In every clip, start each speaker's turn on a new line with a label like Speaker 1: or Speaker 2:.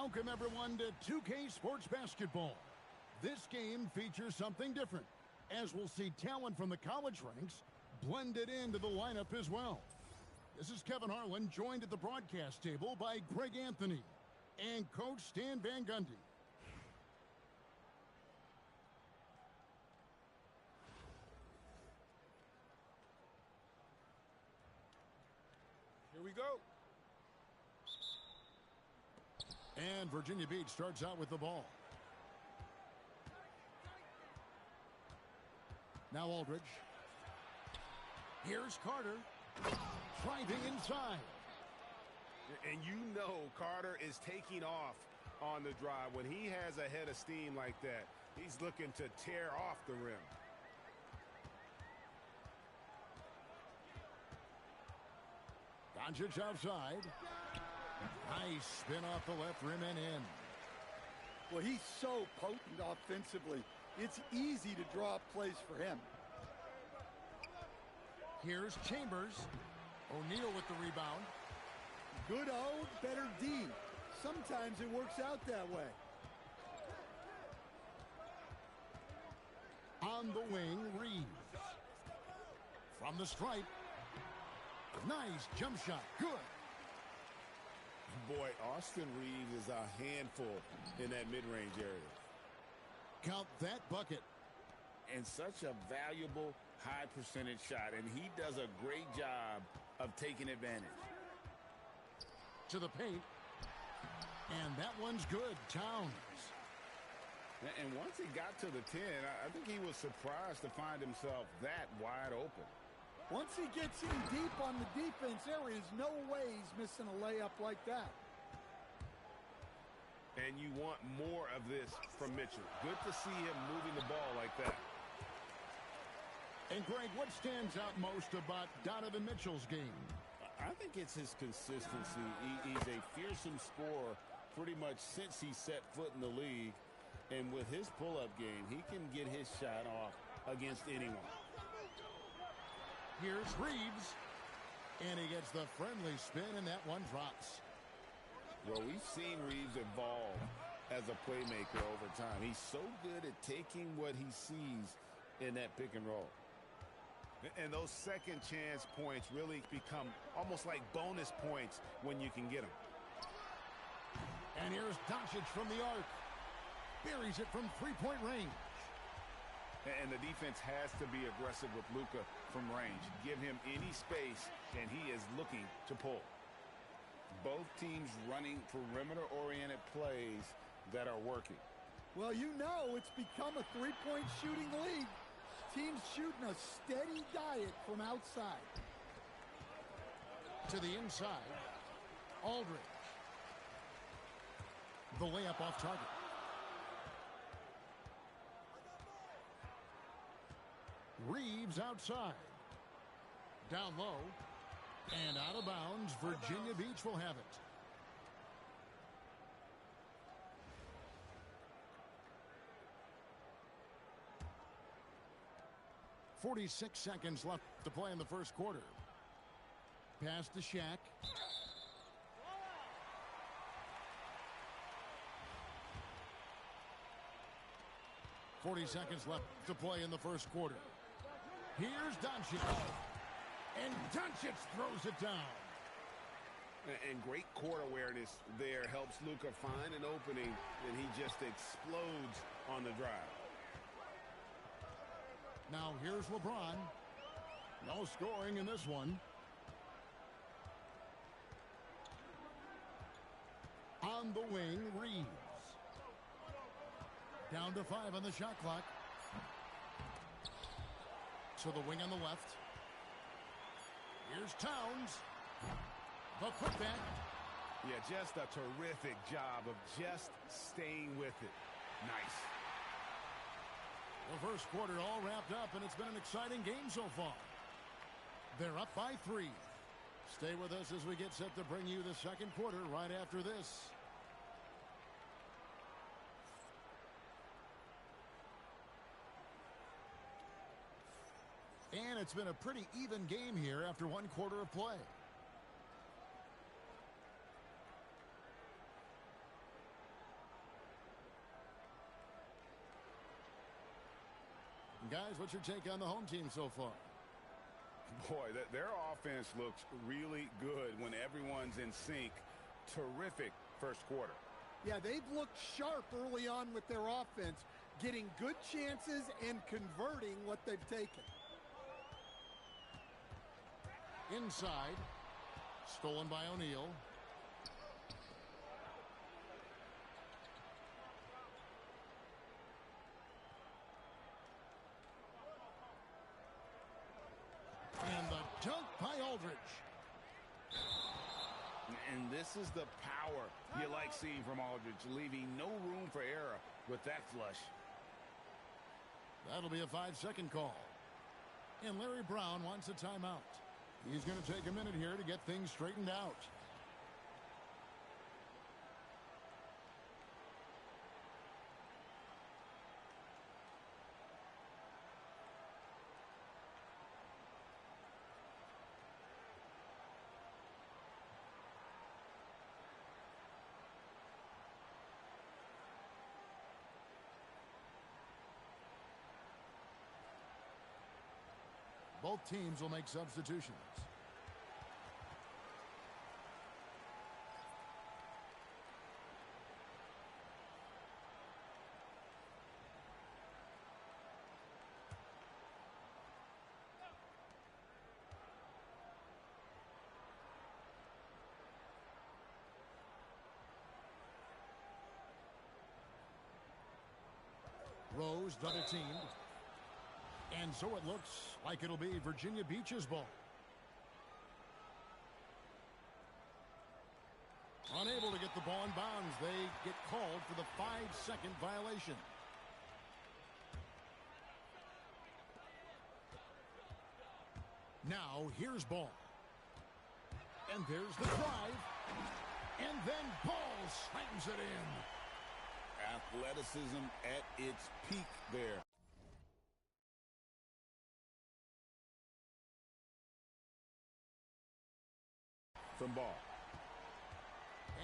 Speaker 1: Welcome, everyone, to 2K Sports Basketball. This game features something different, as we'll see talent from the college ranks blended into the lineup as well. This is Kevin Harlan, joined at the broadcast table by Greg Anthony and Coach Stan Van Gundy.
Speaker 2: Here we go.
Speaker 1: And Virginia Beach starts out with the ball. Now Aldridge. Here's Carter. Driving inside.
Speaker 2: And you know Carter is taking off on the drive. When he has a head of steam like that, he's looking to tear off the rim.
Speaker 1: Doncic outside. Nice spin off the left rim and in.
Speaker 3: Well, he's so potent offensively. It's easy to draw up plays for him.
Speaker 1: Here's Chambers. O'Neal with the rebound.
Speaker 3: Good O, better D. Sometimes it works out that way.
Speaker 1: On the wing, Reeves. From the stripe. Nice jump shot. Good.
Speaker 2: Boy, Austin Reeves is a handful in that mid-range area.
Speaker 1: Count that bucket.
Speaker 4: And such a valuable high percentage shot, and he does a great job of taking advantage.
Speaker 1: To the paint. And that one's good. Towns.
Speaker 4: And once he got to the 10, I think he was surprised to find himself that wide open.
Speaker 3: Once he gets in deep on the defense, there is no way he's missing a layup like that.
Speaker 2: And you want more of this from Mitchell. Good to see him moving the ball like that.
Speaker 1: And Greg, what stands out most about Donovan Mitchell's game?
Speaker 4: I think it's his consistency. He's a fearsome scorer pretty much since he set foot in the league. And with his pull-up game, he can get his shot off against anyone.
Speaker 1: Here's Reeves. And he gets the friendly spin, and that one drops.
Speaker 4: Well, we've seen Reeves evolve as a playmaker over time. He's so good at taking what he sees in that pick and roll.
Speaker 2: And those second chance points really become almost like bonus points when you can get them.
Speaker 1: And here's Doncic from the arc. Buries it from three-point range.
Speaker 2: And the defense has to be aggressive with Luka from range. Give him any space, and he is looking to pull.
Speaker 4: Both teams running perimeter-oriented plays that are working.
Speaker 3: Well, you know it's become a three-point shooting league. Teams shooting a steady diet from outside.
Speaker 1: To the inside. Aldridge. The layup off target. Reeves outside. Down low. And out of bounds. Virginia Beach will have it. .46 seconds left to play in the first quarter. Pass to Shaq. .40 seconds left to play in the first quarter. Here's Doncic. And Doncic throws it down.
Speaker 2: And great court awareness there helps Luka find an opening, and he just explodes on the drive.
Speaker 1: Now here's LeBron. No scoring in this one. On the wing, Reeves. Down to 5 on the shot clock. To the wing on the left. Here's Towns. The putback.
Speaker 2: Yeah, just a terrific job of just staying with it. Nice.
Speaker 1: The first quarter all wrapped up, and it's been an exciting game so far. They're up by 3. Stay with us as we get set to bring you the second quarter right after this. And it's been a pretty even game here after one quarter of play. guys, what's your take on the home team so far?
Speaker 2: Boy, their offense looks really good when everyone's in sync. Terrific first quarter.
Speaker 3: Yeah, they've looked sharp early on with their offense, getting good chances and converting what they've taken.
Speaker 1: Inside. Stolen by O'Neal. And the dunk by Aldridge.
Speaker 2: And this is the power you like seeing from Aldridge, leaving no room for error with that flush.
Speaker 1: That'll be a 5-second call. And Larry Brown wants a timeout. He's going to take a minute here to get things straightened out. Both teams will make substitutions. Rose double teamed. And so it looks like it'll be Virginia Beach's ball. Unable to get the ball in bounds. They get called for the 5-second violation. Now here's ball. And there's the drive. And then ball slams it in.
Speaker 4: Athleticism at its peak there. From ball.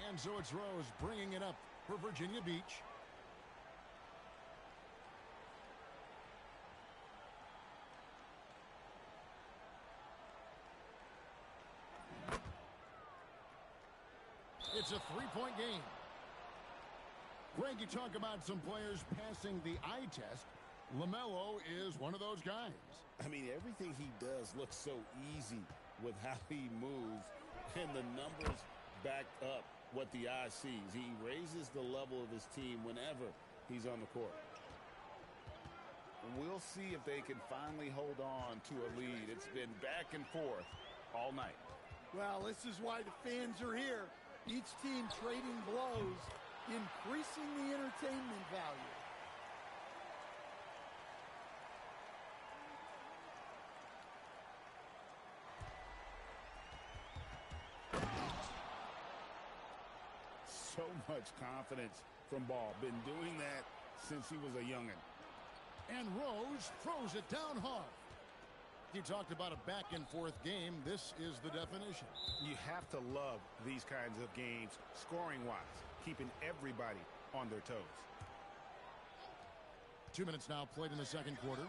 Speaker 1: And so it's Rose bringing it up for Virginia Beach. It's a three-point game. Greg, you talk about some players passing the eye test. LaMelo is one of those guys.
Speaker 4: I mean, everything he does looks so easy with how he moves. And the numbers back up what the eye sees. He raises the level of his team whenever he's on the court.
Speaker 2: We'll see if they can finally hold on to a lead. It's been back and forth all night.
Speaker 3: Well, this is why the fans are here. Each team trading blows, increasing the entertainment value.
Speaker 2: So much confidence from Ball. Been doing that since he was a youngin'.
Speaker 1: And Rose throws it down hard. You talked about a back-and-forth game. This is the definition.
Speaker 2: You have to love these kinds of games, scoring-wise, keeping everybody on their toes.
Speaker 1: 2 minutes now played in the second quarter.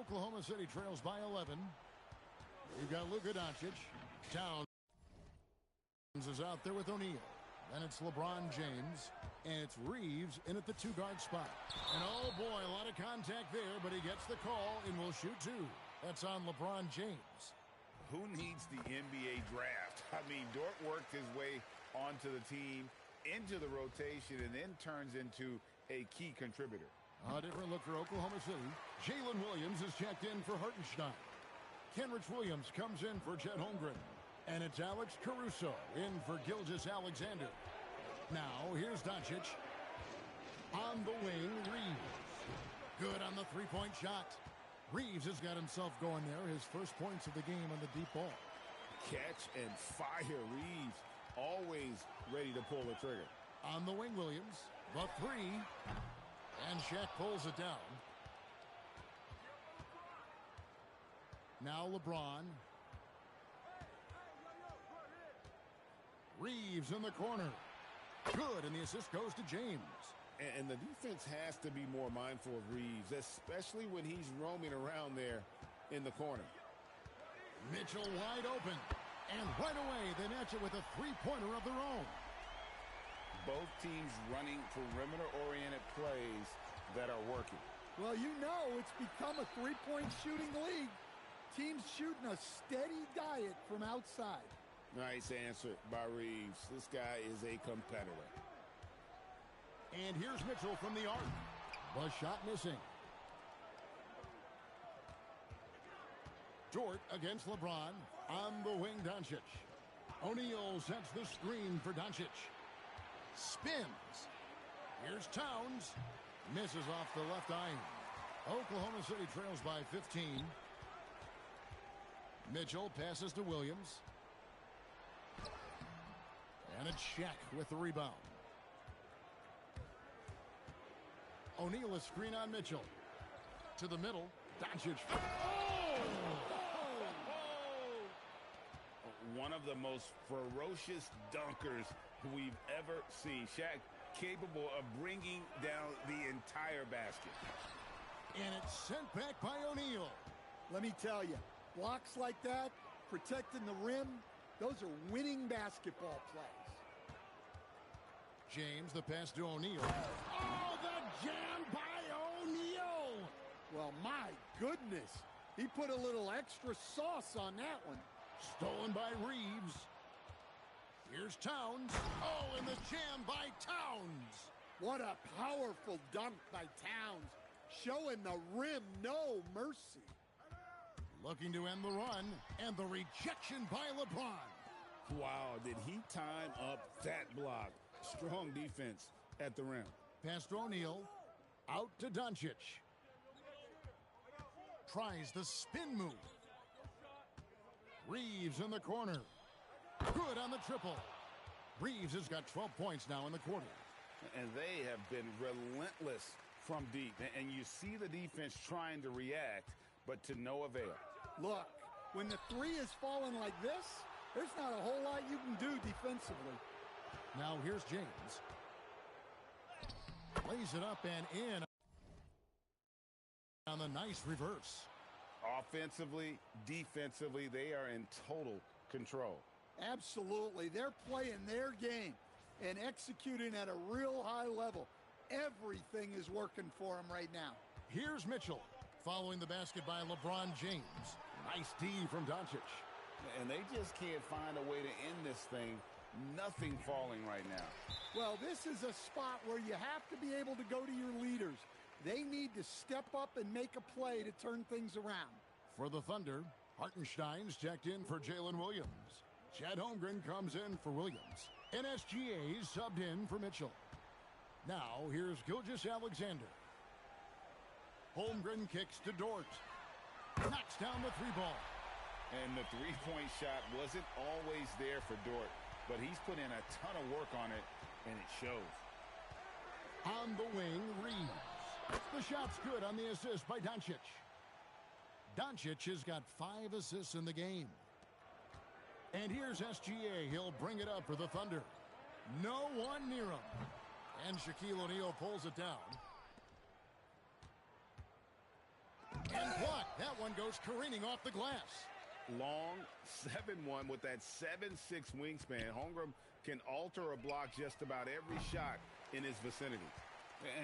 Speaker 1: Oklahoma City trails by 11. You've got Luka Doncic. Towns is out there with O'Neal. Then it's LeBron James. And it's Reeves in at the two-guard spot. And oh boy, a lot of contact there, but he gets the call and will shoot two. That's on LeBron James.
Speaker 2: Who needs the NBA draft? I mean, Dort worked his way onto the team, into the rotation, and then turns into a key contributor.
Speaker 1: A different look for Oklahoma City. Jalen Williams is checked in for Hartenstein. Kenrich Williams comes in for Chet Holmgren. And it's Alex Caruso in for Gilgeous-Alexander. Now, here's Doncic. On the wing, Reeves. Good on the three-point shot. Reeves has got himself going there. His first points of the game on the deep ball.
Speaker 2: Catch and fire. Reeves always ready to pull the trigger.
Speaker 1: On the wing, Williams. The three. And Shaq pulls it down. Now LeBron. Reeves in the corner. Good, and the assist goes to James.
Speaker 2: And the defense has to be more mindful of Reeves, especially when he's roaming around there in the corner.
Speaker 1: Mitchell wide open. And right away, they match it with a three-pointer of their own.
Speaker 2: Both teams running perimeter-oriented plays that are working.
Speaker 3: Well, you know it's become a three-point shooting league. Teams shooting a steady diet from outside.
Speaker 2: Nice answer by Reeves. This guy is a competitor.
Speaker 1: And here's Mitchell from the arc. The shot missing. Dort against LeBron. On the wing, Doncic. O'Neal sets the screen for Doncic. Spins. Here's Towns. Misses off the left iron. Oklahoma City trails by 15. Mitchell passes to Williams. And it's Shaq with the rebound. O'Neal a screen on Mitchell. To the middle. Doncic. Oh!
Speaker 2: One of the most ferocious dunkers we've ever seen. Shaq capable of bringing down the entire basket.
Speaker 1: And it's sent back by O'Neal.
Speaker 3: Let me tell you, blocks like that, protecting the rim, those are winning basketball plays.
Speaker 1: James, the pass to O'Neal. Oh, the jam by O'Neal!
Speaker 3: Well, my goodness. He put a little extra sauce on that one.
Speaker 1: Stolen by Reeves. Here's Towns. Oh, and the jam by Towns.
Speaker 3: What a powerful dunk by Towns. Showing the rim no mercy.
Speaker 1: Looking to end the run. And the rejection by LeBron.
Speaker 2: Wow, did he time up that block? Strong defense at the rim.
Speaker 1: Pass to O'Neal. Out to Doncic. Tries the spin move. Reeves in the corner. Good on the triple. Reeves has got 12 points now in the quarter.
Speaker 2: And they have been relentless from deep. And you see the defense trying to react, but to no avail.
Speaker 3: Look, when the three is falling like this, there's not a whole lot you can do defensively.
Speaker 1: Now here's James. Lays it up and in on the nice reverse.
Speaker 2: Offensively, defensively, they are in total control.
Speaker 3: Absolutely. They're playing their game and executing at a real high level. Everything is working for them right now.
Speaker 1: Here's Mitchell following the basket by LeBron James. Nice D from Doncic.
Speaker 2: And they just can't find a way to end this thing. Nothing falling right now.
Speaker 3: Well, this is a spot where you have to be able to go to your leaders. They need to step up and make a play to turn things around.
Speaker 1: For the Thunder, Hartenstein's checked in for Jalen Williams. Chet Holmgren comes in for Williams. And SGA's subbed in for Mitchell. Now, here's Gilgeous-Alexander. Holmgren kicks to Dort. Knocks down the three ball.
Speaker 2: And the three-point shot wasn't always there for Dort, but he's put in a ton of work on it, and it shows.
Speaker 1: On the wing, Reeves. The shot's good on the assist by Doncic. Doncic has got 5 assists in the game. And here's SGA. He'll bring it up for the Thunder. No one near him. And Shaquille O'Neal pulls it down. And blocked. That one goes careening off the glass.
Speaker 2: Long 7'1" with that 7'6" wingspan. Holmgren can alter a block just about every shot in his vicinity.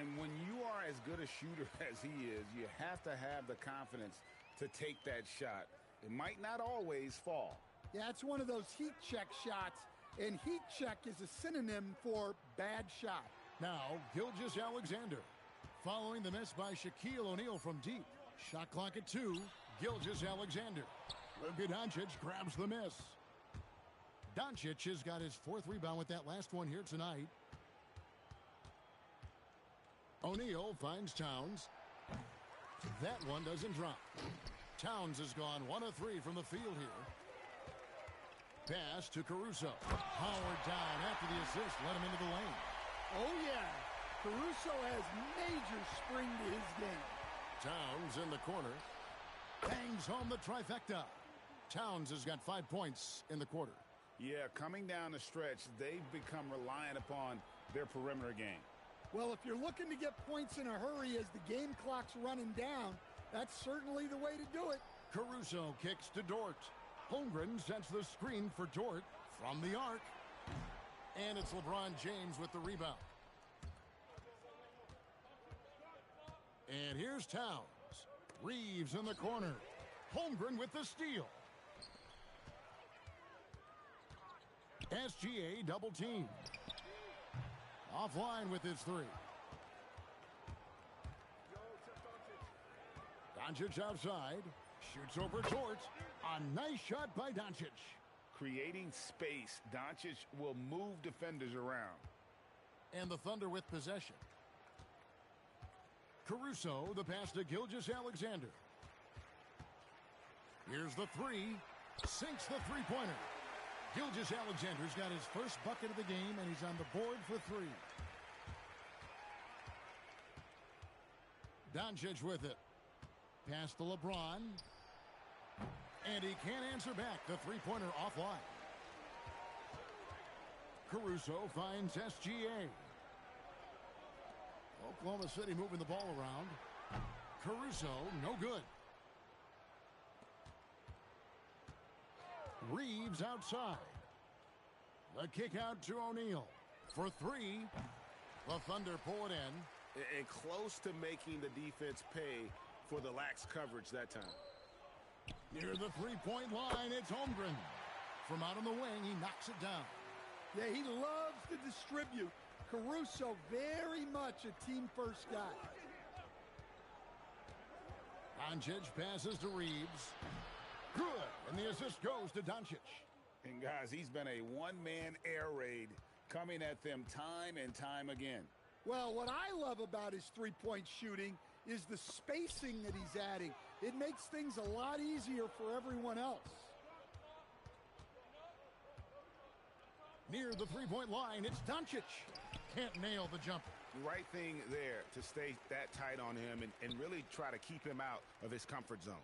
Speaker 2: And when you are as good a shooter as he is, you have to have the confidence to take that shot. It might not always fall.
Speaker 3: Yeah, it's one of those heat check shots, and heat check is a synonym for bad shot.
Speaker 1: Now, Gilgeous-Alexander. Following the miss by Shaquille O'Neal from deep. Shot clock at 2. Gilgeous-Alexander. Luka Doncic grabs the miss. Doncic has got his 4th rebound with that last one here tonight. O'Neal finds Towns. That one doesn't drop. Towns has gone 1 of 3 from the field here. Pass to Caruso. Howard down after the assist. Let him into the lane.
Speaker 3: Oh, yeah. Caruso has major spring to his game.
Speaker 1: Towns in the corner. Bangs home the trifecta. Towns has got 5 points in the quarter.
Speaker 2: Yeah, coming down the stretch, they've become reliant upon their perimeter game.
Speaker 3: Well, if you're looking to get points in a hurry as the game clock's running down, that's certainly the way to do it.
Speaker 1: Caruso kicks to Dort. Holmgren sets the screen for Dort from the arc. And it's LeBron James with the rebound. And here's Towns. Reeves in the corner. Holmgren with the steal. SGA double team. Offline with his 3. Doncic outside. Shoots over Dort. A nice shot by Doncic.
Speaker 2: Creating space. Doncic will move defenders around.
Speaker 1: And the Thunder with possession. Caruso, the pass to Gilgeous-Alexander. Here's the 3. Sinks the three-pointer. Gilgeous-Alexander's got his first bucket of the game, and he's on the board for 3. Doncic with it. Pass to LeBron. And he can't answer back. The three-pointer offline. Caruso finds SGA. Oklahoma City moving the ball around. Caruso, no good. Reeves outside. The kick out to O'Neal. For 3. The Thunder pull it in.
Speaker 2: And close to making the defense pay for the lax coverage that time.
Speaker 1: Near the three-point line, it's Holmgren. From out on the wing, he knocks it down.
Speaker 3: Yeah, he loves to distribute. Caruso, very much a team-first guy.
Speaker 1: Doncic passes to Reeves. Good, and the assist goes to Doncic.
Speaker 2: And guys, he's been a one-man air raid coming at them time and time again.
Speaker 3: Well, what I love about his three-point shooting is the spacing that he's adding. It makes things a lot easier for everyone else.
Speaker 1: Near the three-point line, it's Doncic. Can't nail the jumper.
Speaker 2: Right thing there to stay that tight on him and really try to keep him out of his comfort zone.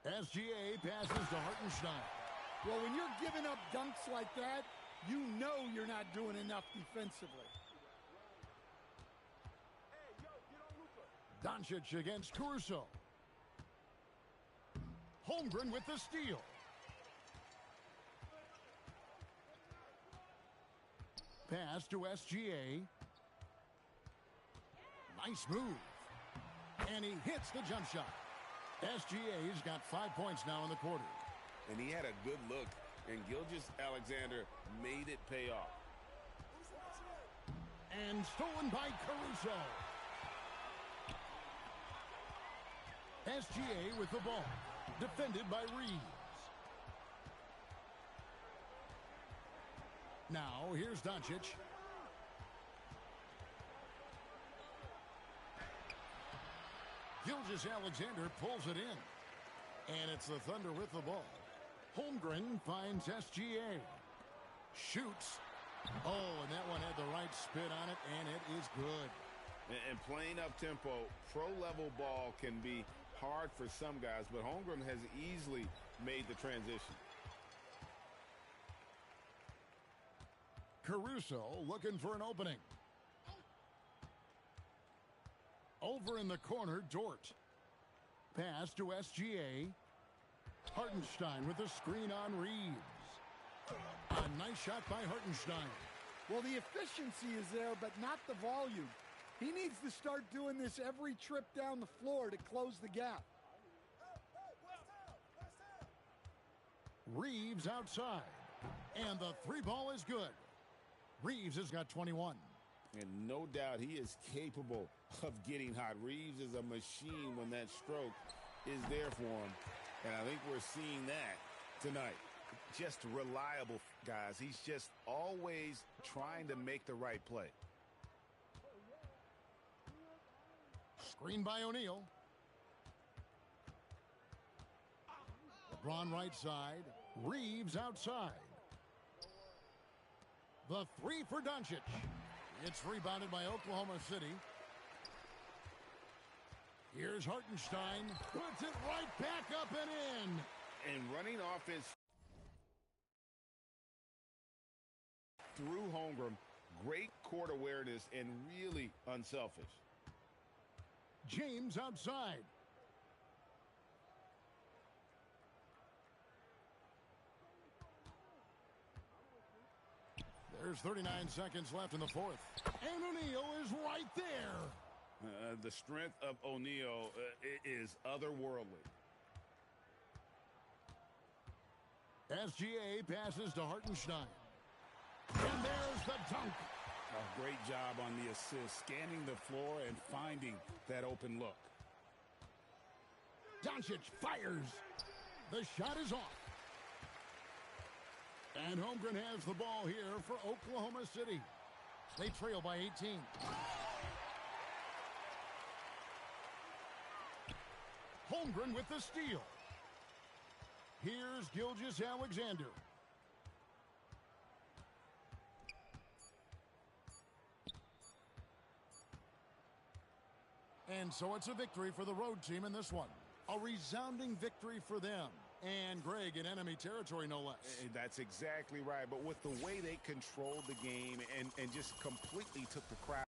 Speaker 1: SGA passes to Hartenstein.
Speaker 3: Well, when you're giving up dunks like that, you know you're not doing enough defensively.
Speaker 1: Doncic against Caruso. Holmgren with the steal. Pass to SGA. Nice move. And he hits the jump shot. SGA's got 5 points now in the quarter.
Speaker 2: And he had a good look, and Gilgeous-Alexander made it pay off.
Speaker 1: And stolen by Caruso. SGA with the ball. Defended by Reeves. Now, here's Doncic. Gilgeous-Alexander pulls it in. And it's the Thunder with the ball. Holmgren finds SGA. Shoots. Oh, and that one had the right spin on it, and it is good.
Speaker 2: And playing up-tempo, pro-level ball can be hard for some guys, but Holmgren has easily made the transition. Caruso
Speaker 1: looking for an opening. Over in the corner, Dort. Pass to SGA. Hartenstein with a screen on Reeves. A nice shot by Hartenstein.
Speaker 3: Well, the efficiency is there, but not the volume. He needs to start doing this every trip down the floor to close the gap.
Speaker 1: Reeves outside. And the three ball is good. Reeves has got 21.
Speaker 4: And no doubt he is capable of getting hot. Reeves is a machine when that stroke is there for him. And I think we're seeing that tonight.
Speaker 2: Just reliable, guys. He's just always trying to make the right play.
Speaker 1: Screen by O'Neal. LeBron right side. Reeves outside. The three for Doncic. It's rebounded by Oklahoma City. Here's Hartenstein. Puts it right back up and in.
Speaker 2: And running offense through Holmgren. Great court awareness and really unselfish.
Speaker 1: James outside. There's 39 seconds left in the fourth. And O'Neal is right there.
Speaker 2: The strength of O'Neal is otherworldly.
Speaker 1: SGA passes to Hartenstein. And there's the dunk.
Speaker 4: A great job on the assist, scanning the floor and finding that open look.
Speaker 1: Doncic fires. The shot is off. And Holmgren has the ball here for Oklahoma City. They trail by 18. Holmgren with the steal. Here's Gilgeous-Alexander. And so it's a victory for the road team in this one. A resounding victory for them. And Greg in enemy territory, no less.
Speaker 2: That's exactly right. But with the way they controlled the game and just completely took the crowd.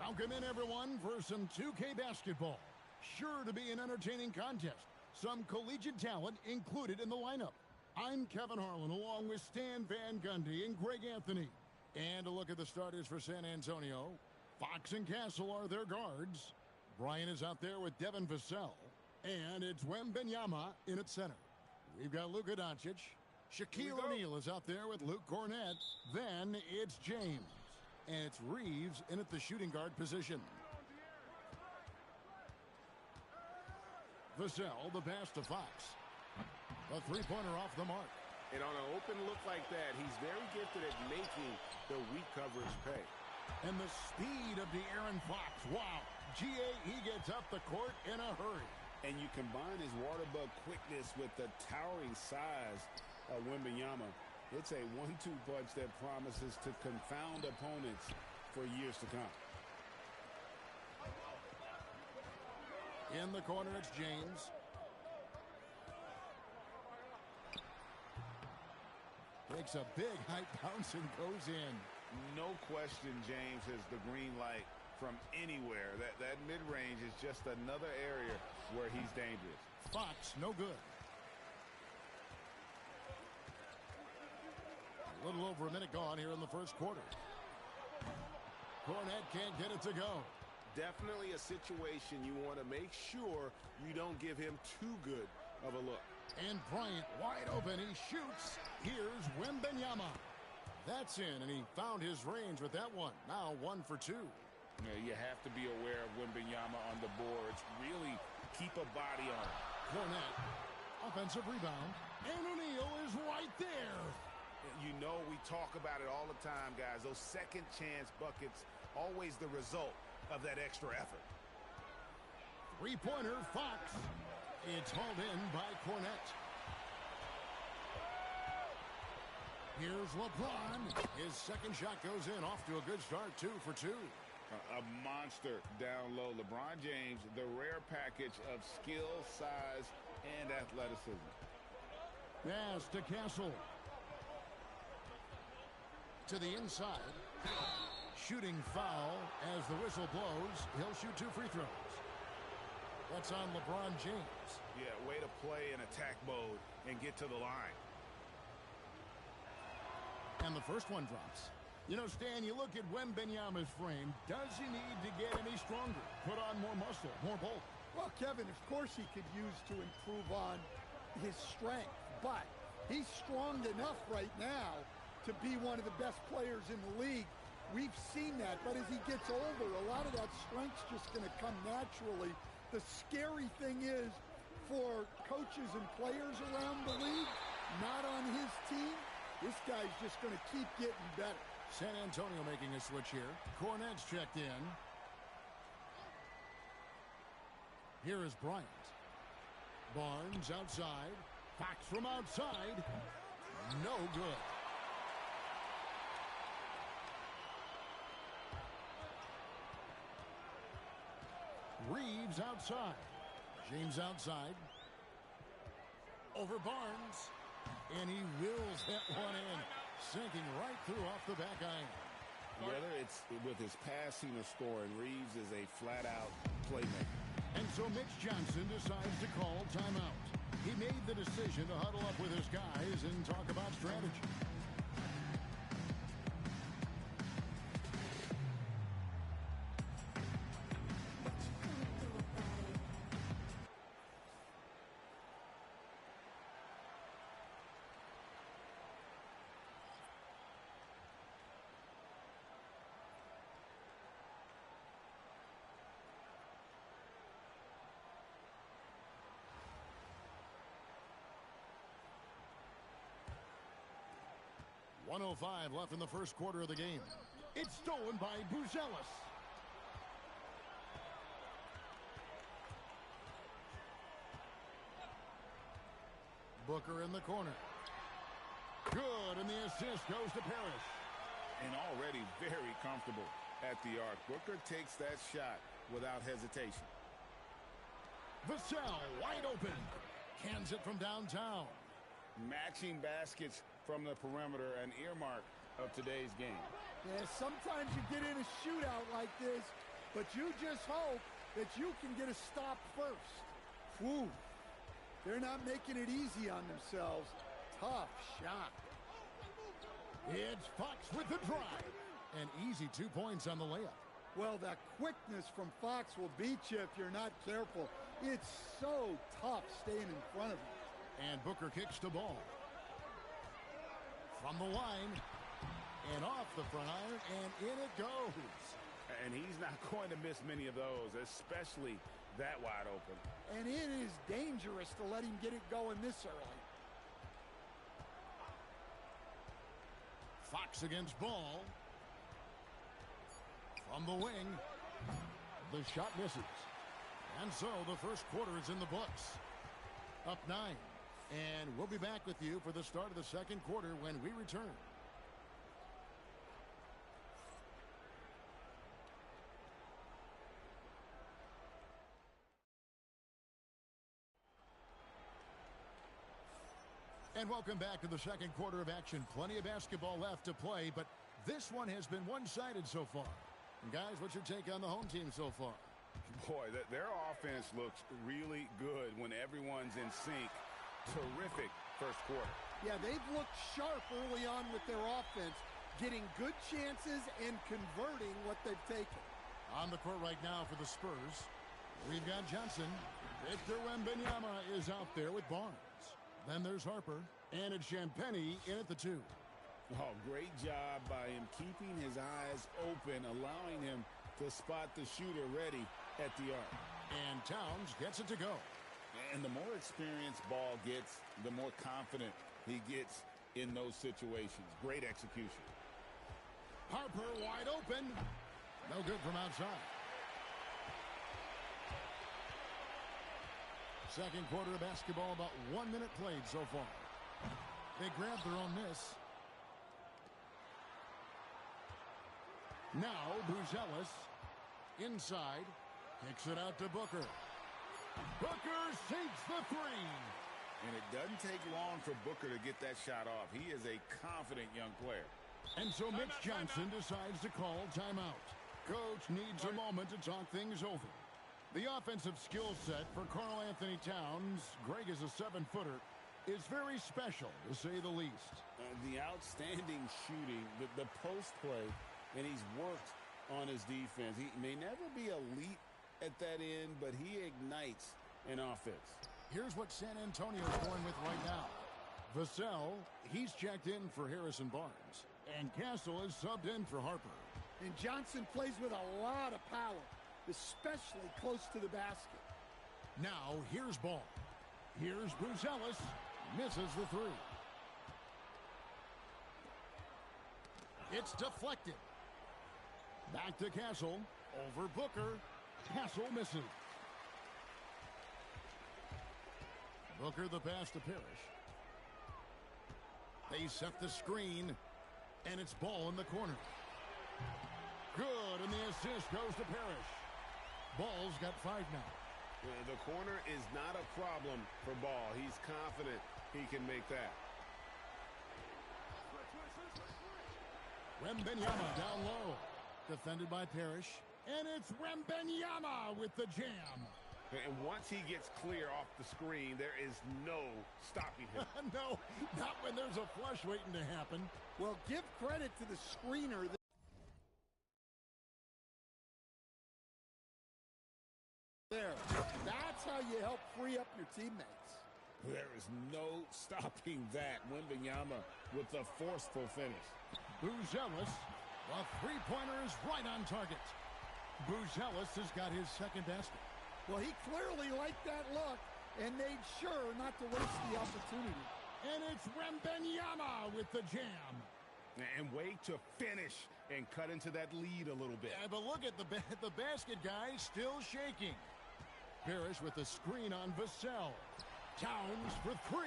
Speaker 1: Welcome in, everyone, for some 2K basketball. Sure to be an entertaining contest. Some collegiate talent included in the lineup. I'm Kevin Harlan, along with Stan Van Gundy and Greg Anthony. And a look at the starters for San Antonio. Fox and Castle are their guards. Bryant is out there with Devin Vassell. And it's Wembanyama in at center. We've got Luka Doncic. Shaquille O'Neal is out there with Luke Cornett. Then it's James. And it's Reeves in at the shooting guard position. Vassell, the pass to Fox. A three-pointer off the mark.
Speaker 2: And on an open look like that, he's very gifted at making the weak coverage pay.
Speaker 1: And the speed of De'Aaron Fox. Wow. He gets up the court in a hurry.
Speaker 4: And you combine his water bug quickness with the towering size of Wembanyama. It's a 1-2 punch that promises to confound opponents for years to come.
Speaker 1: In the corner, it's James. Takes a big high bounce and goes in.
Speaker 2: No question James has the green light from anywhere. That mid-range is just another area where he's dangerous.
Speaker 1: Fox, no good. over a minute gone here in the first quarter. Cornette can't get it to go.
Speaker 2: Definitely a situation you want to make sure you don't give him too good of a look.
Speaker 1: And Bryant wide open. He shoots. Here's Wembanyama. That's in, and he found his range with that one. Now 1 for 2.
Speaker 4: Yeah, you have to be aware of Wembanyama on the boards. Really keep a body on it.
Speaker 1: Cornette, offensive rebound. And O'Neal is right there.
Speaker 2: You know we talk about it all the time, guys. Those second chance buckets, always the result of that extra effort.
Speaker 1: Three-pointer, Fox. It's hauled in by Cornette. Here's LeBron. His second shot goes in. Off to a good start. 2 for 2.
Speaker 2: A monster down low. LeBron James, the rare package of skill, size, and athleticism.
Speaker 1: Pass to Castle. To the inside. Shooting foul as the whistle blows. He'll shoot 2 free throws. That's on LeBron James.
Speaker 2: Yeah, way to play in attack mode and get to the line.
Speaker 1: And the first one drops. You know, Stan, you look at Wembanyama's frame. Does he need to get any stronger? Put on more muscle, more bulk?
Speaker 3: Well, Kevin, of course he could use to improve on his strength. But he's strong enough right now to be one of the best players in the league. We've seen that. But as he gets older, a lot of that strength's just going to come naturally. The scary thing is for coaches and players around the league, not on his team, this guy's just going to keep getting better.
Speaker 1: San Antonio making a switch here. Cornette's checked in. Here is Bryant. Barnes outside. Fox from outside. No good. Reeves outside. James outside. Over Barnes. And he wills that one in. Sinking right through off the back iron.
Speaker 4: Whether it's with his passing or scoring, Reeves is a flat-out playmaker.
Speaker 1: And so Mitch Johnson decides to call timeout. He made the decision to huddle up with his guys and talk about strategy. .105 left in the first quarter of the game. It's stolen by Buzelis. Booker in the corner. Good, and the assist goes to Parrish.
Speaker 2: And already very comfortable at the arc. Booker takes that shot without hesitation.
Speaker 1: Vassell wide open. Cans it from downtown.
Speaker 2: Matching baskets from the perimeter, an earmark of today's game.
Speaker 3: Yeah, sometimes you get in a shootout like this, but you just hope that you can get a stop first. Whew. They're not making it easy on themselves. Tough shot.
Speaker 1: It's Fox with the drive. An easy 2 points on the layup.
Speaker 3: Well, that quickness from Fox will beat you if you're not careful. It's so tough staying in front of him.
Speaker 1: And Booker kicks the ball. From the line. And off the front iron. And in it goes.
Speaker 2: And he's not going to miss many of those, especially that wide open.
Speaker 3: And it is dangerous to let him get it going this early.
Speaker 1: Fox against Ball. From the wing. The shot misses. And so the first quarter is in the books. Up 9. And we'll be back with you for the start of the second quarter when we return. And welcome back to the second quarter of action. Plenty of basketball left to play, but this one has been one-sided so far. And guys, what's your take on the home team so far?
Speaker 2: Boy, their offense looks really good when everyone's in sync. Terrific first quarter.
Speaker 3: Yeah, they've looked sharp early on with their offense, getting good chances and converting what they've taken.
Speaker 1: On the court right now for the Spurs, we've got Johnson. Victor Wembanyama is out there with Barnes. Then there's Harper, and it's Champagnie in at the 2.
Speaker 4: Oh, great job by him keeping his eyes open, allowing him to spot the shooter ready at the arc.
Speaker 1: And Towns gets it to go.
Speaker 4: And the more experienced Ball gets, the more confident he gets in those situations. Great execution.
Speaker 1: Harper wide open. No good from outside. Second quarter of basketball, about 1 minute played so far. They grabbed their own miss. Now Buzelis inside, kicks it out to Booker. Booker sinks the 3.
Speaker 4: And it doesn't take long for Booker to get that shot off. He is a confident young player.
Speaker 1: And so Mitch Johnson decides to call timeout. Coach needs a moment to talk things over. The offensive skill set for Karl Anthony Towns, Greg is a 7-footer, is very special, to say the least.
Speaker 4: The outstanding shooting, the post play, and he's worked on his defense. He may never be elite at that end, but he ignites an offense.
Speaker 1: Here's what San Antonio's going with right now. Vassell, he's checked in for Harrison Barnes. And Castle is subbed in for Harper.
Speaker 3: And Johnson plays with a lot of power, especially close to the basket.
Speaker 1: Now, here's Ball. Here's Buzelis. Misses the 3. It's deflected. Back to Castle. Over Booker. Castle misses. Booker the pass to Parrish. They set the screen. And it's Ball in the corner. Good, and the assist goes to Parrish. Ball's got 5 now.
Speaker 2: The corner is not a problem for Ball. He's confident he can make that.
Speaker 1: Wembanyama down low. Defended by Parrish. And it's Wembanyama with the jam.
Speaker 2: And once he gets clear off the screen, there is no stopping him.
Speaker 1: No, not when there's a flush waiting to happen.
Speaker 3: Well, give credit to the screener. There. That's how you help free up your teammates.
Speaker 4: There is no stopping that. Wembanyama with the forceful finish.
Speaker 1: Buzelis, the three-pointer is right on target. Buzelis has got his second basket.
Speaker 3: Well, he clearly liked that look and made sure not to waste the opportunity.
Speaker 1: And it's Wembanyama with the jam.
Speaker 2: And way to finish and cut into that lead a little bit.
Speaker 1: Yeah, but look at the basket guy still shaking. Parrish with the screen on Vassell. Towns for 3.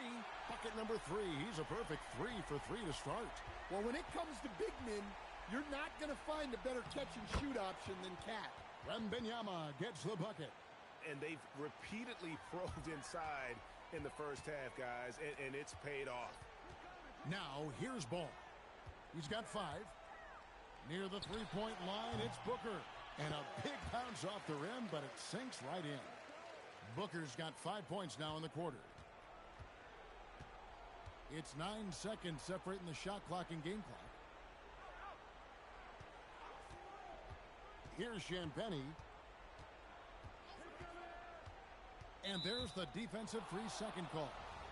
Speaker 1: Bucket number 3. He's a perfect 3 for 3 to start.
Speaker 3: Well, when it comes to big men, you're not going to find a better catch-and-shoot option than Cat.
Speaker 1: Wembanyama gets the bucket.
Speaker 2: And they've repeatedly probed inside in the first half, guys, and it's paid off.
Speaker 1: Now, here's Ball. He's got 5. Near the three-point line, it's Booker. And a big bounce off the rim, but it sinks right in. Booker's got 5 points now in the quarter. It's 9 seconds separating the shot clock and game clock. Here's Champagnie. And there's the defensive 3-second call.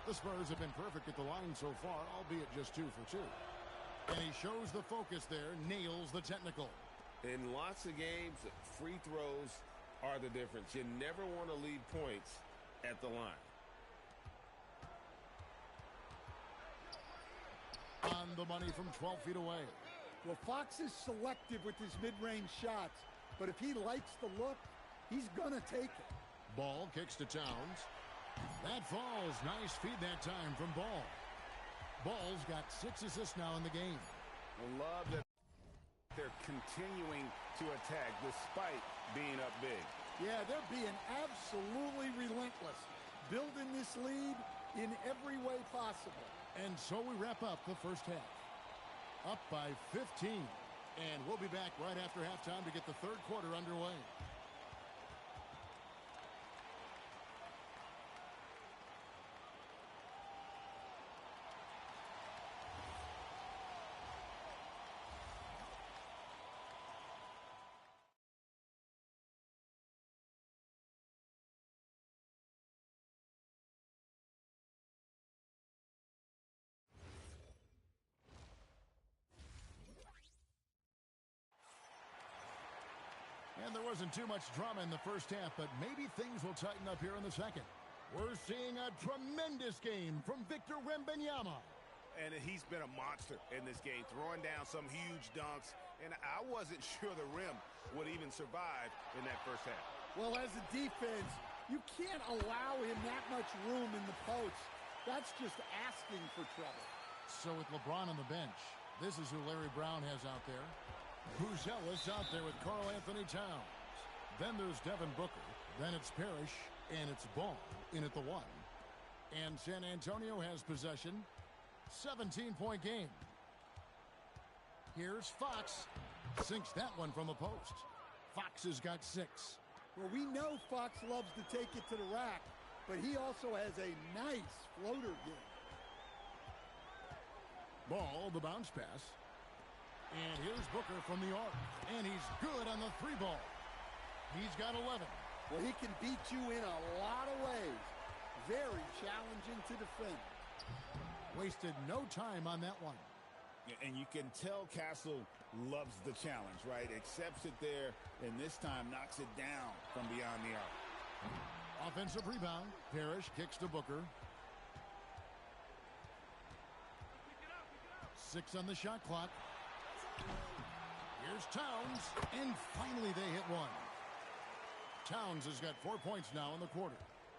Speaker 1: The Spurs have been perfect at the line so far, albeit just 2 for 2. And he shows the focus there, nails the technical.
Speaker 4: In lots of games, free throws are the difference. You never want to lead points at the line.
Speaker 1: On the money from 12 feet away.
Speaker 3: Well, Fox is selective with his mid-range shots, but if he likes the look, he's going to take it.
Speaker 1: Ball kicks to Towns. That falls. Nice feed that time from Ball. Ball's got 6 assists now in the game.
Speaker 2: I love that they're continuing to attack despite being up big.
Speaker 3: Yeah, they're being absolutely relentless, building this lead in every way possible.
Speaker 1: And so we wrap up the first half. Up by 15. And we'll be back right after halftime to get the third quarter underway. wasn't too much drama in the first half, but maybe things will tighten up here in the second. We're seeing a tremendous game from Victor Wembanyama.
Speaker 2: And he's been a monster in this game, throwing down some huge dunks. And I wasn't sure the rim would even survive in that first half.
Speaker 3: Well, as a defense, you can't allow him that much room in the post. That's just asking for trouble.
Speaker 1: So with LeBron on the bench, this is who Larry Brown has out there. Ellis out there with Karl Anthony Towns. Then there's Devin Booker. Then it's Parrish, and it's Ball in at the 1. And San Antonio has possession. 17-point game. Here's Fox. Sinks that one from the post. Fox has got 6.
Speaker 3: Well, we know Fox loves to take it to the rack, but he also has a nice floater game.
Speaker 1: Ball, the bounce pass. And here's Booker from the arc. And he's good on the 3 ball. He's got 11.
Speaker 3: Well, he can beat you in a lot of ways. Very challenging to defend.
Speaker 1: Wasted no time on that one.
Speaker 4: And you can tell Castle loves the challenge, right? Accepts it there, and this time knocks it down from beyond the arc.
Speaker 1: Offensive rebound. Parrish kicks to Booker. 6 on the shot clock. Here's Towns, and finally they hit one. Towns has got 4 points now in the quarter.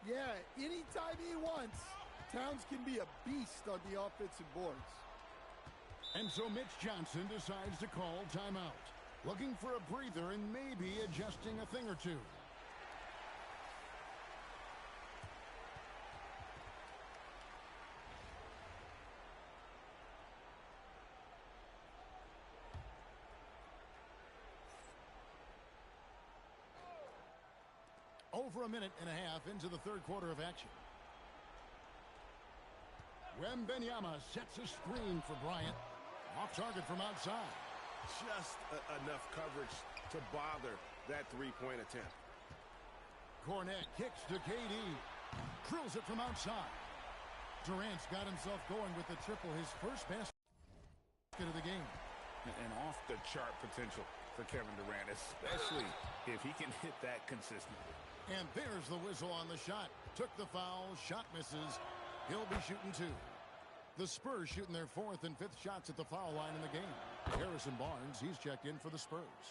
Speaker 3: Yeah, anytime he wants, Towns can be a beast on the offensive boards.
Speaker 1: And so Mitch Johnson decides to call timeout. Looking for a breather and maybe adjusting a thing or two. Over a minute and a half into the third quarter of action. Wembanyama sets a screen for Bryant. Off target from outside.
Speaker 2: Just enough coverage to bother that three-point attempt.
Speaker 1: Cornette kicks to KD. Drills it from outside. Durant's got himself going with the triple, his first basket of the game.
Speaker 2: And off-the-chart potential for Kevin Durant, especially if he can hit that consistently.
Speaker 1: And there's the whistle on the shot. Took the foul, shot misses. He'll be shooting 2. The Spurs shooting their 4th and 5th shots at the foul line in the game. Harrison Barnes, he's checked in for the Spurs.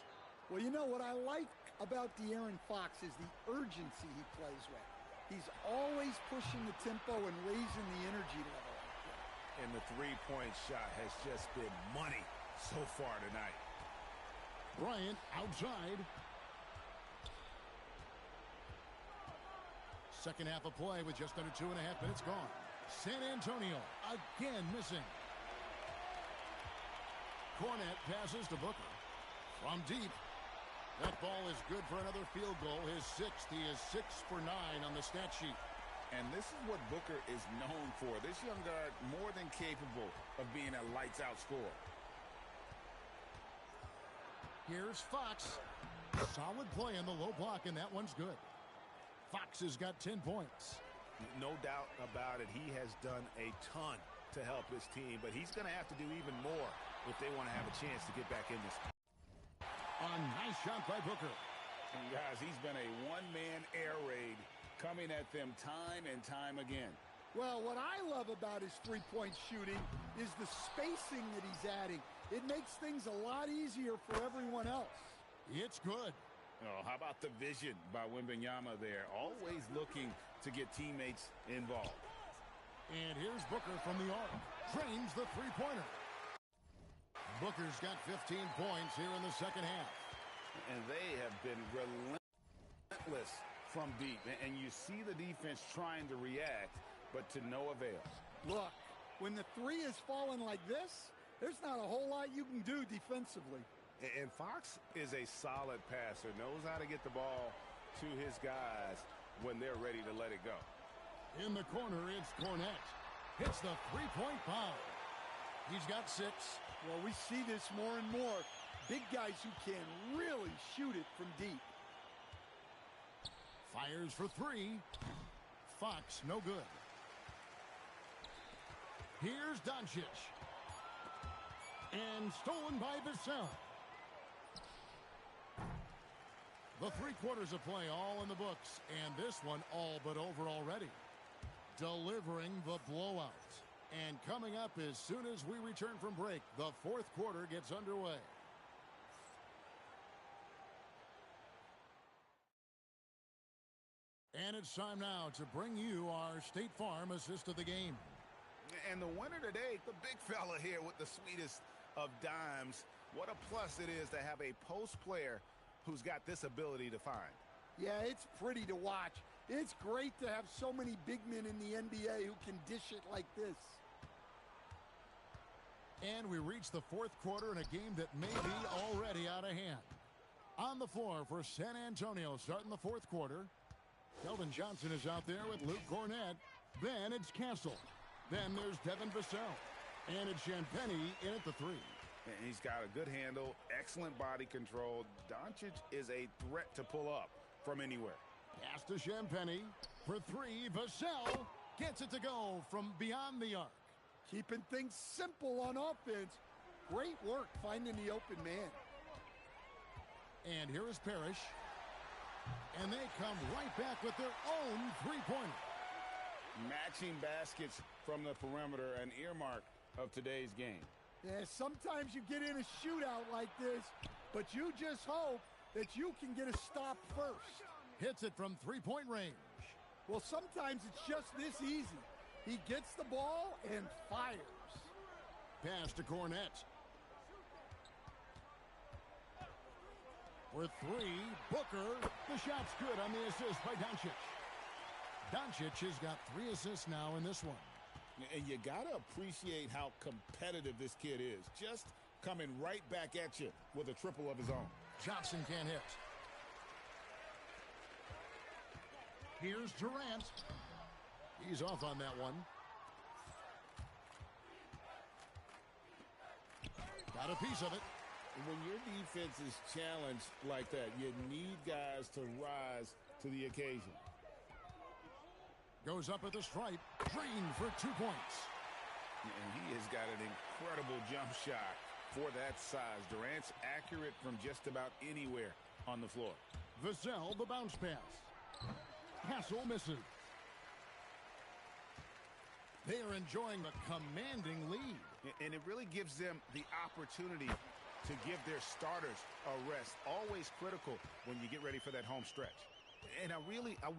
Speaker 3: Well, you know what I like about De'Aaron Fox is the urgency he plays with. He's always pushing the tempo and raising the energy level.
Speaker 2: And the three-point shot has just been money so far tonight.
Speaker 1: Bryant outside. Second half of play with just under 2.5 minutes gone. San Antonio again missing. Cornette passes to Booker. From deep. That ball is good for another field goal. His 6th. He is 6 for 9 on the stat sheet.
Speaker 4: And this is what Booker is known for. This young guard more than capable of being a lights-out scorer.
Speaker 1: Here's Fox. Solid play in the low block, and that one's good. Fox has got 10 points.
Speaker 2: No doubt about it. He has done a ton to help his team, but he's going to have to do even more if they want to have a chance to get back in this.
Speaker 1: A nice shot by Booker.
Speaker 4: And guys, he's been a one-man air raid coming at them time and time again.
Speaker 3: Well, what I love about his three-point shooting is the spacing that he's adding. It makes things a lot easier for everyone else.
Speaker 1: It's good.
Speaker 4: Oh, how about the vision by Wembanyama there? Always looking to get teammates involved.
Speaker 1: And here's Booker from the arc. Drains the three-pointer. Booker's got 15 points here in the second half.
Speaker 4: And they have been relentless from deep. And you see the defense trying to react, but to no avail.
Speaker 3: Look, when the three is falling like this, there's not a whole lot you can do defensively.
Speaker 2: And Fox is a solid passer, knows how to get the ball to his guys when they're ready to let it go.
Speaker 1: In the corner, it's Cornette. Hits the three-point bomb. He's got 6.
Speaker 3: Well, we see this more and more. Big guys who can really shoot it from deep.
Speaker 1: Fires for 3. Fox, no good. Here's Doncic. And stolen by Vassell. The 3 quarters of play all in the books, and this one all but over already. Delivering the blowout. And coming up as soon as we return from break, the 4th quarter gets underway. And it's time now to bring you our State Farm assist of the game.
Speaker 2: And the winner today, the big fella here with the sweetest of dimes. What a plus it is to have a post player who's got this ability to find.
Speaker 3: Yeah, it's pretty to watch. It's great to have so many big men in the NBA who can dish it like this.
Speaker 1: And we reach the 4th quarter in a game that may be already out of hand. On the floor for San Antonio starting the 4th quarter. Keldon Johnson is out there with Luke Cornett. Then it's Castle. Then there's Devin Vassell. And it's Champagnie in at the 3.
Speaker 2: And he's got a good handle, excellent body control. Doncic is a threat to pull up from anywhere.
Speaker 1: Pass to Champagnie for 3. Vassell gets it to go from beyond the arc.
Speaker 3: Keeping things simple on offense. Great work finding the open man.
Speaker 1: And here is Parrish. And they come right back with their own 3-pointer.
Speaker 4: Matching baskets from the perimeter, an earmark of today's game.
Speaker 3: Yeah, sometimes you get in a shootout like this, but you just hope that you can get a stop first.
Speaker 1: Hits it from 3-point range.
Speaker 3: Well, sometimes it's just this easy. He gets the ball and fires.
Speaker 1: Pass to Cornett. For 3, Booker. The shot's good on the assist by Doncic. Doncic has got 3 assists now in this one.
Speaker 4: And you got to appreciate how competitive this kid is. Just coming right back at you with a triple of his own.
Speaker 1: Johnson can't hit. Here's Durant. He's off on that one. Got a piece of it.
Speaker 4: When your defense is challenged like that, you need guys to rise to the occasion.
Speaker 1: Goes up at the stripe. Drained for 2 points.
Speaker 2: And he has got an incredible jump shot for that size. Durant's accurate from just about anywhere on the floor.
Speaker 1: Vassell, the bounce pass. Castle misses. They are enjoying a commanding lead.
Speaker 2: And it really gives them the opportunity to give their starters a rest. Always critical when you get ready for that home stretch. And I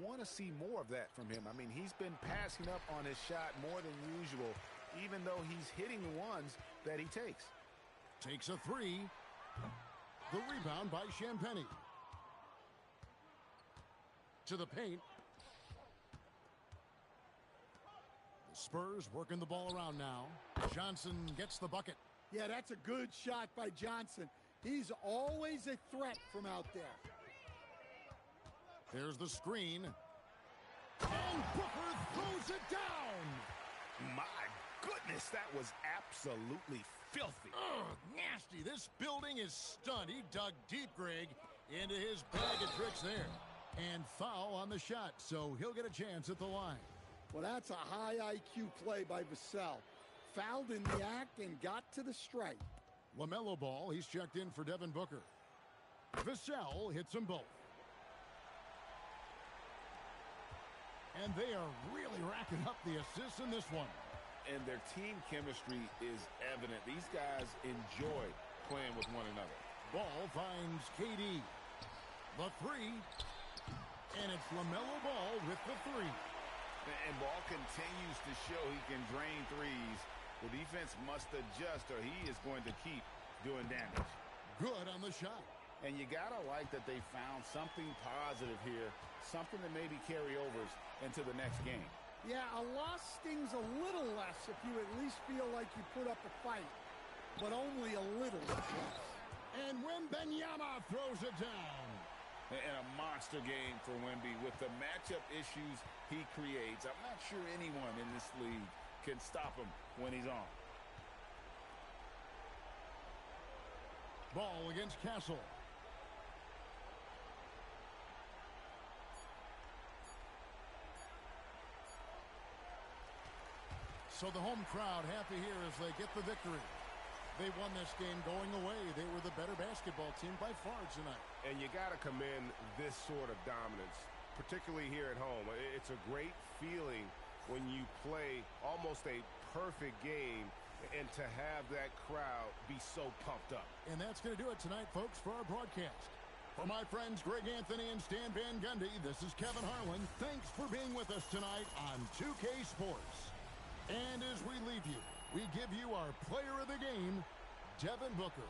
Speaker 2: want to see more of that from him. I mean, he's been passing up on his shot more than usual, even though he's hitting the ones that he takes.
Speaker 1: Takes a 3. The rebound by Champagnie. To the paint. The Spurs working the ball around now. Johnson gets the bucket.
Speaker 3: Yeah, that's a good shot by Johnson. He's always a threat from out there.
Speaker 1: There's the screen. And Booker throws it down.
Speaker 2: My goodness, that was absolutely filthy.
Speaker 1: Ugh, nasty. This building is stunned. He dug deep, Greg, into his bag of tricks there. And foul on the shot, so he'll get a chance at the line.
Speaker 3: Well, that's a high IQ play by Vassell. Fouled in the act and got to the stripe.
Speaker 1: LaMelo Ball, he's checked in for Devin Booker. Vassell hits them both. And they are really racking up the assists in this one.
Speaker 4: And their team chemistry is evident. These guys enjoy playing with one another.
Speaker 1: Ball finds KD. The 3. And it's LaMelo Ball with the 3.
Speaker 2: And Ball continues to show he can drain threes. The defense must adjust or he is going to keep doing damage.
Speaker 1: Good on the shot.
Speaker 2: And you got to like that they found something positive here, something that maybe carry overs into the next game.
Speaker 3: Yeah, a loss stings a little less if you at least feel like you put up a fight, but only a little less.
Speaker 1: And Wembanyama throws it down.
Speaker 4: And a monster game for Wemby with the matchup issues he creates. I'm not sure anyone in this league can stop him when he's on.
Speaker 1: Ball against Castle. So the home crowd happy here as they get the victory. They won this game going away. They were the better basketball team by far tonight.
Speaker 2: And you got to commend this sort of dominance, particularly here at home. It's a great feeling when you play almost a perfect game and to have that crowd be so pumped up.
Speaker 1: And that's going to do it tonight, folks, for our broadcast. For my friends Greg Anthony and Stan Van Gundy, this is Kevin Harlan. Thanks for being with us tonight on 2K Sports. And as we leave you, we give you our player of the game, Devin Booker.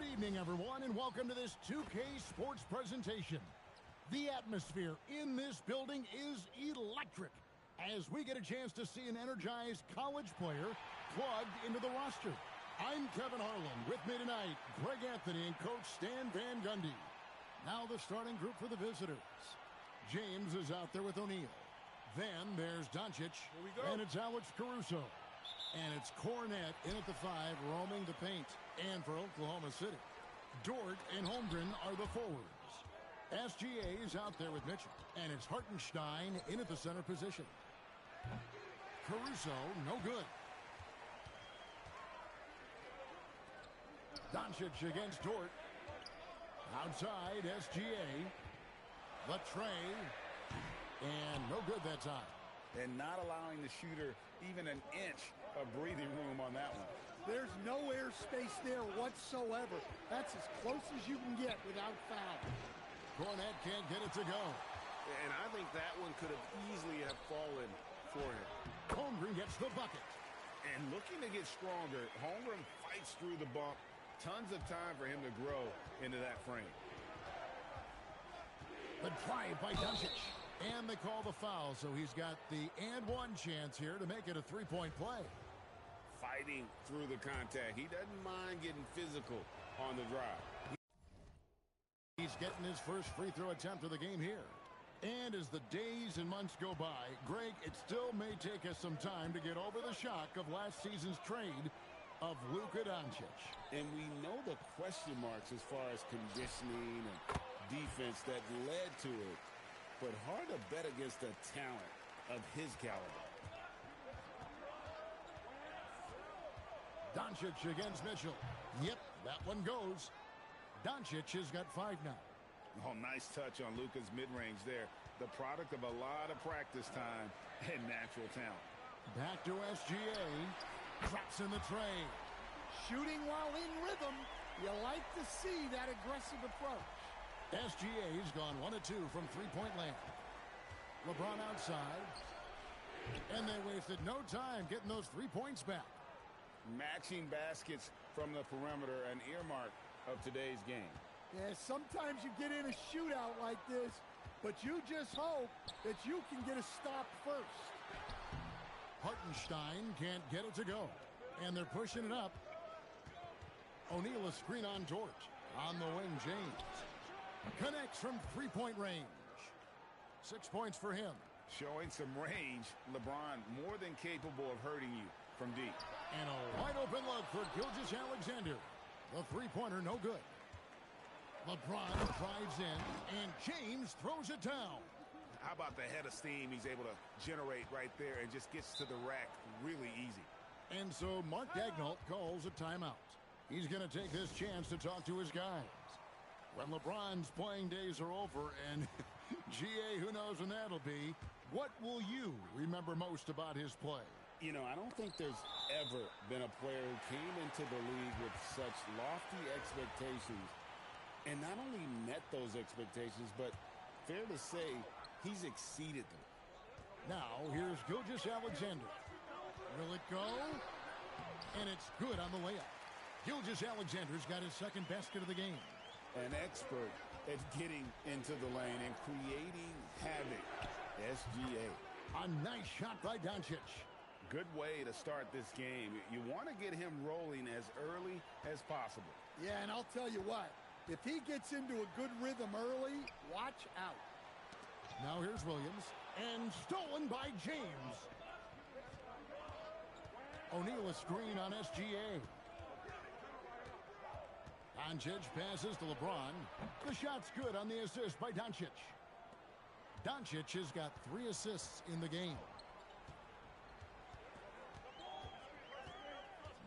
Speaker 1: Good evening, everyone, and welcome to this 2K Sports presentation. The atmosphere in this building is electric as we get a chance to see an energized college player plugged into the roster. I'm Kevin Harlan. With me tonight, Greg Anthony and Coach Stan Van Gundy. Now the starting group for the visitors. James is out there with O'Neal. Then there's Doncic, and it's Alex Caruso. And it's Cornette in at the 5, roaming the paint. And for Oklahoma City, Dort and Holmgren are the forwards. SGA is out there with Mitchell. And it's Hartenstein in at the center position. Caruso, no good. Doncic against Dort. Outside, SGA. Latrey. And no good that time.
Speaker 2: And not allowing the shooter even an inch of breathing room on that one.
Speaker 3: There's no airspace there whatsoever. That's as close as you can get without foul.
Speaker 1: Cornette can't get it to go.
Speaker 4: And I think that one could have easily have fallen for him.
Speaker 1: Holmgren gets the bucket.
Speaker 2: And looking to get stronger, Holmgren fights through the bump. Tons of time for him to grow into that frame.
Speaker 1: The drive by Doncic. And they call the foul, so he's got the and one chance here to make it a three-point play.
Speaker 2: Fighting through the contact. He doesn't mind getting physical on the drive.
Speaker 1: He's getting his first free throw attempt of the game here. And as the days and months go by, Greg, it still may take us some time to get over the shock of last season's trade of Luka Doncic.
Speaker 4: And we know the question marks as far as conditioning and defense that led to it. But hard to bet against the talent of his caliber.
Speaker 1: Doncic against Mitchell. Yep, that one goes. Doncic has got 5 now.
Speaker 2: Oh, nice touch on Luka's mid-range there. The product of a lot of practice time and natural talent.
Speaker 1: Back to SGA. Drops in the tray.
Speaker 3: Shooting while in rhythm. You like to see that aggressive approach.
Speaker 1: SGA's gone 1 of 2 from three-point land. LeBron outside. And they wasted no time getting those 3 points back.
Speaker 2: Matching baskets from the perimeter, an earmark of today's game.
Speaker 3: Yeah, sometimes you get in a shootout like this, but you just hope that you can get a stop first.
Speaker 1: Hartenstein can't get it to go. And they're pushing it up. O'Neal a screen on Dort. On the wing, James. Connects from three-point range. 6 points for him.
Speaker 2: Showing some range, LeBron more than capable of hurting you from deep.
Speaker 1: And a wide-open look for Gilgeous-Alexander. The three-pointer, no good. LeBron drives in, and James throws it down.
Speaker 2: How about the head of steam he's able to generate right there and just gets to the rack really easy.
Speaker 1: And so Mark Daigneault calls a timeout. He's going to take this chance to talk to his guys. When LeBron's playing days are over, and GA, who knows when that'll be, what will you remember most about his play?
Speaker 4: You know, I don't think there's ever been a player who came into the league with such lofty expectations and not only met those expectations, but fair to say, he's exceeded them.
Speaker 1: Now, here's Gilgeous-Alexander. Will it go? And it's good on the layup. Gilgeous-Alexander's got his second basket of the game.
Speaker 4: An expert at getting into the lane and creating havoc. SGA.
Speaker 1: A nice shot by Doncic.
Speaker 2: Good way to start this game. You want to get him rolling as early as possible.
Speaker 3: Yeah, and I'll tell you what. If he gets into a good rhythm early, watch out.
Speaker 1: Now here's Williams. And stolen by James. O'Neal a screen on SGA. Doncic passes to LeBron. The shot's good on the assist by Doncic. Doncic has got 3 assists in the game.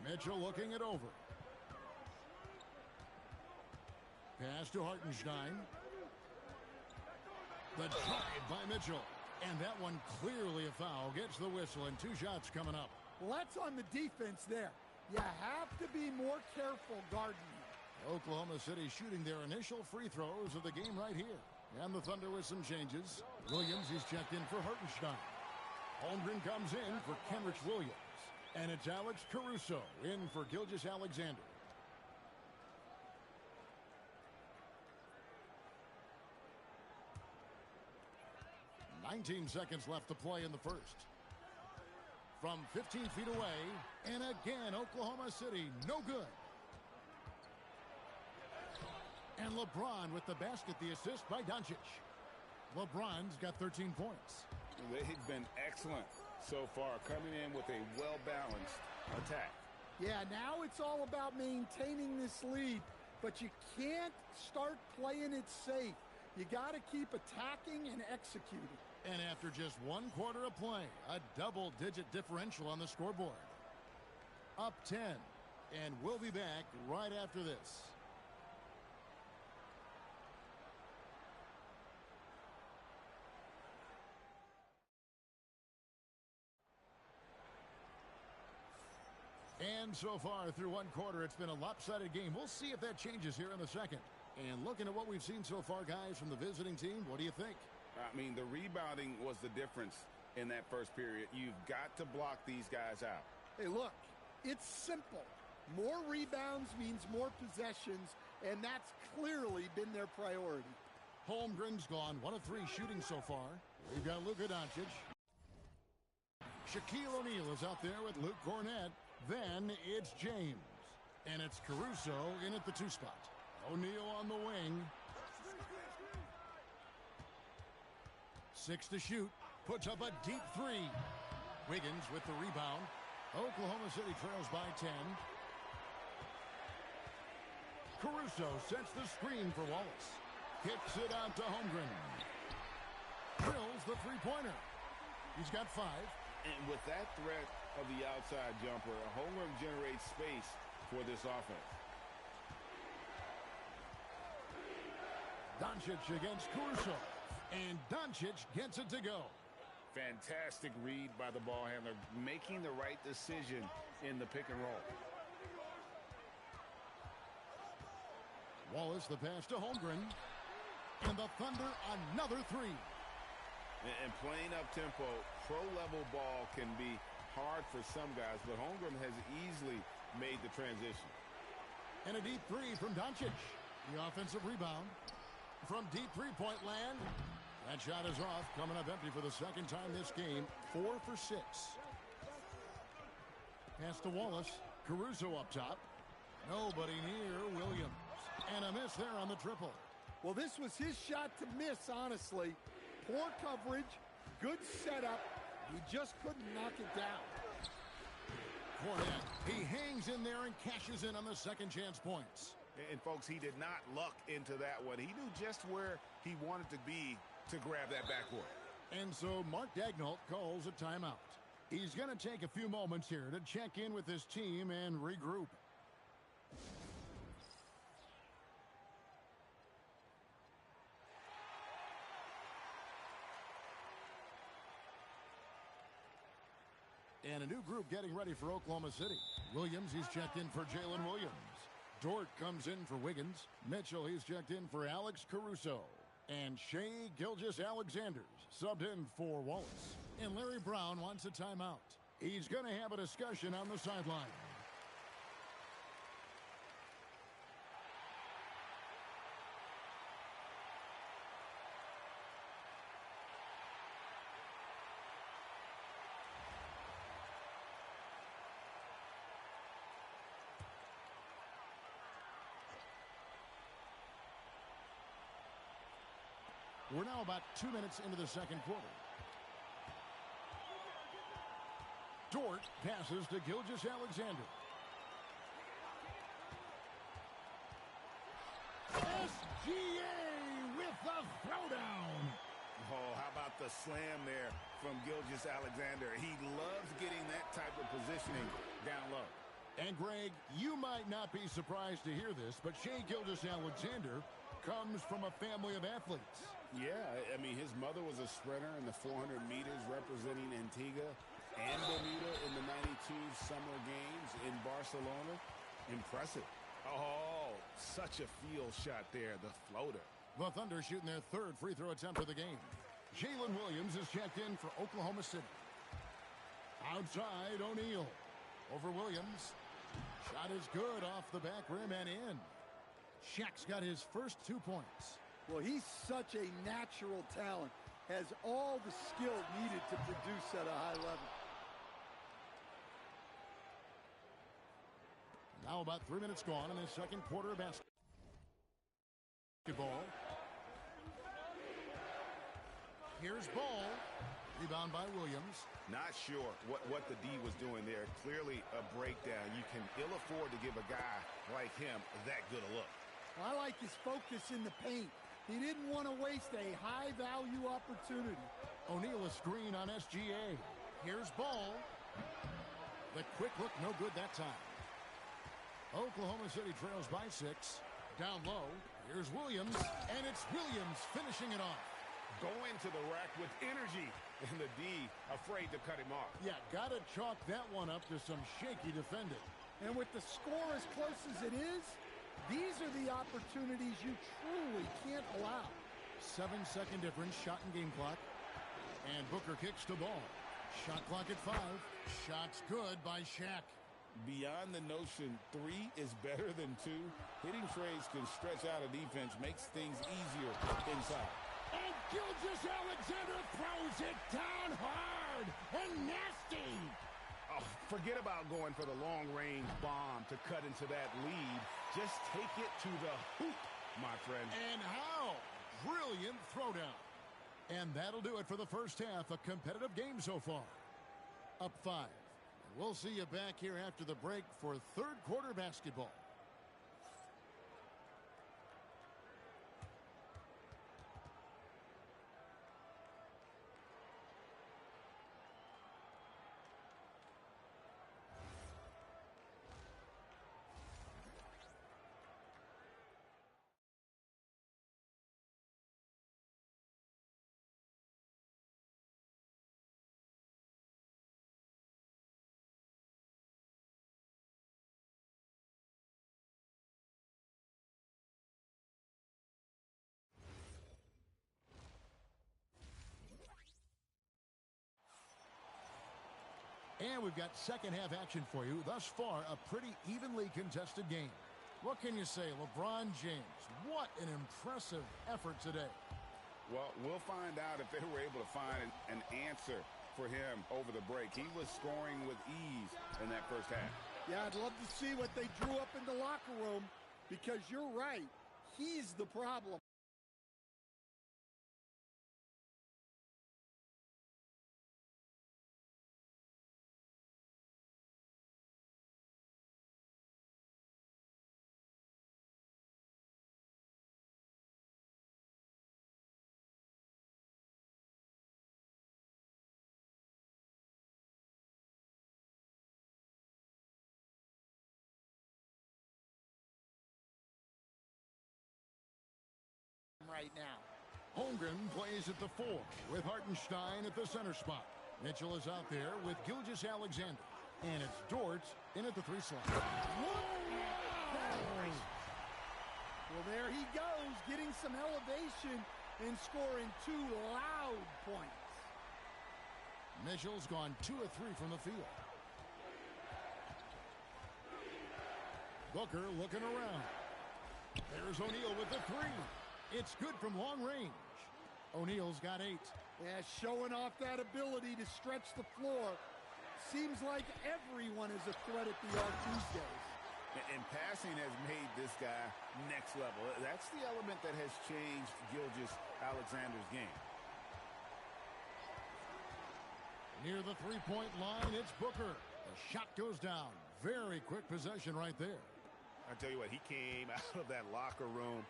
Speaker 1: Mitchell looking it over. Pass to Hartenstein. The drive by Mitchell. And that one clearly a foul. Gets the whistle and 2 shots coming up.
Speaker 3: Well, that's on the defense there. You have to be more careful guarding him.
Speaker 1: Oklahoma City shooting their initial free throws of the game right here. And the Thunder with some changes. Williams is checked in for Hartenstein. Holmgren comes in for Kenrich Williams. And it's Alex Caruso in for Gilgeous-Alexander. 19 seconds left to play in the first. From 15 feet away, and again, Oklahoma City, no good. And LeBron with the basket, the assist by Doncic. LeBron's got 13 points.
Speaker 2: They've been excellent so far, coming in with a well-balanced attack.
Speaker 3: Yeah, now it's all about maintaining this lead, but you can't start playing it safe. You got to keep attacking and executing.
Speaker 1: And after just 1 quarter of play, a double-digit differential on the scoreboard. Up 10, and we'll be back right after this. And so far through 1 quarter, it's been a lopsided game. We'll see if that changes here in the second. And looking at what we've seen so far, guys, from the visiting team, what do you think?
Speaker 2: I mean, the rebounding was the difference in that first period. You've got to block these guys out.
Speaker 3: Hey, look, it's simple. More rebounds means more possessions, and that's clearly been their priority.
Speaker 1: Holmgren's gone 1 of 3 shooting so far. We've got Luka Doncic. Shaquille O'Neal is out there with Luke Cornett. Then it's James. And it's Caruso in at the 2 spot. O'Neal on the wing. 6 to shoot. Puts up a deep 3. Wiggins with the rebound. Oklahoma City trails by 10. Caruso sets the screen for Wallace. Kicks it out to Holmgren. Drills the three-pointer. He's got 5.
Speaker 2: And with that threat of the outside jumper, Holmgren generates space for this offense.
Speaker 1: Doncic against Caruso. And Doncic gets it to go.
Speaker 2: Fantastic read by the ball handler, making the right decision in the pick and roll.
Speaker 1: Wallace the pass to Holmgren. And the Thunder another 3.
Speaker 2: And playing up-tempo, pro-level ball can be hard for some guys, but Holmgren has easily made the transition.
Speaker 1: And a deep 3 from Doncic. The offensive rebound from deep three-point land. That shot is off, coming up empty for the second time this game. 4 for 6. Pass to Wallace. Caruso up top. Nobody near Williams. And a miss there on the triple.
Speaker 3: Well, this was his shot to miss, honestly. Poor coverage, good setup. He just couldn't knock it down.
Speaker 1: Cornett, he hangs in there and cashes in on the second chance points.
Speaker 2: And folks, he did not luck into that one. He knew just where he wanted to be to grab that backboard.
Speaker 1: And so Mark Daigneault calls a timeout. He's going to take a few moments here to check in with his team and regroup. And a new group getting ready for Oklahoma City. Williams, he's checked in for Jalen Williams. Dort comes in for Wiggins. Mitchell, he's checked in for Alex Caruso. And Shai Gilgeous-Alexander subbed in for Wallace. And Larry Brown wants a timeout. He's going to have a discussion on the sideline. We're now about 2 minutes into the second quarter. Dort passes to Gilgeous-Alexander. SGA with the throwdown.
Speaker 2: Oh, how about the slam there from Gilgeous-Alexander? He loves getting that type of positioning down low.
Speaker 1: And Greg, you might not be surprised to hear this, but Shai Gilgeous-Alexander comes from a family of athletes.
Speaker 2: Yeah, I mean, his mother was a sprinter in the 400 meters representing Antigua and Bermuda in the 92 Summer Games in Barcelona. Impressive. Oh, such a field shot there, the floater.
Speaker 1: The Thunder shooting their 3rd free throw attempt of the game. Jalen Williams is checked in for Oklahoma City. Outside, O'Neal. Over Williams. Shot is good off the back rim and in. Shaq's got his first 2 points.
Speaker 3: Well, he's such a natural talent. has all the skill needed to produce at a high level.
Speaker 1: Now about 3 minutes gone in the second quarter of basketball. Here's Ball. Rebound by Williams.
Speaker 2: Not sure what the D was doing there. Clearly a breakdown. You can ill afford to give a guy like him that good a look.
Speaker 3: I like his focus in the paint. He didn't want to waste a high-value opportunity.
Speaker 1: O'Neal a screen on SGA. Here's Ball. The quick look, no good that time. Oklahoma City trails by 6. Down low. Here's Williams. And it's Williams finishing it off.
Speaker 2: Going to the rack with energy. And the D afraid to cut him off.
Speaker 1: Yeah, got to chalk that one up to some shaky defending.
Speaker 3: And with the score as close as it is, these are the opportunities you truly can't allow.
Speaker 1: 7-second difference, shot and game clock. And Booker kicks the ball. Shot clock at 5. Shots good by Shaq.
Speaker 4: Beyond the notion 3 is better than 2, hitting trades can stretch out a defense, makes things easier inside.
Speaker 1: And Gilgeous-Alexander throws it down hard and nasty.
Speaker 2: Oh, forget about going for the long-range bomb to cut into that lead. Just take it to the hoop, my friend.
Speaker 1: And how? Brilliant throwdown. And that'll do it for the first half. A competitive game so far. Up 5. We'll see you back here after the break for third quarter basketball. And we've got second half action for you. Thus far, a pretty evenly contested game. What can you say, LeBron James? What an impressive effort today.
Speaker 2: Well, we'll find out if they were able to find an answer for him over the break. He was scoring with ease in that first half.
Speaker 3: Yeah, I'd love to see what they drew up in the locker room, because you're right. He's the problem. Right now.
Speaker 1: Holmgren plays at the 4 with Hartenstein at the center spot. Mitchell is out there with Gilgeous-Alexander. And it's Dort in at the 3 slot.
Speaker 3: Well, there he goes, getting some elevation and scoring 2 loud points.
Speaker 1: Mitchell's gone 2 of 3 from the field. Booker looking around. There's O'Neal with the 3. It's good from long range. O'Neal's got 8.
Speaker 3: Yeah, showing off that ability to stretch the floor. Seems like everyone is a threat at the arc these days.
Speaker 2: And passing has made this guy next level. That's the element that has changed Gilgeous-Alexander's game.
Speaker 1: Near the three-point line, it's Booker. The shot goes down. Very quick possession right there.
Speaker 2: I tell you what, he came out of that locker room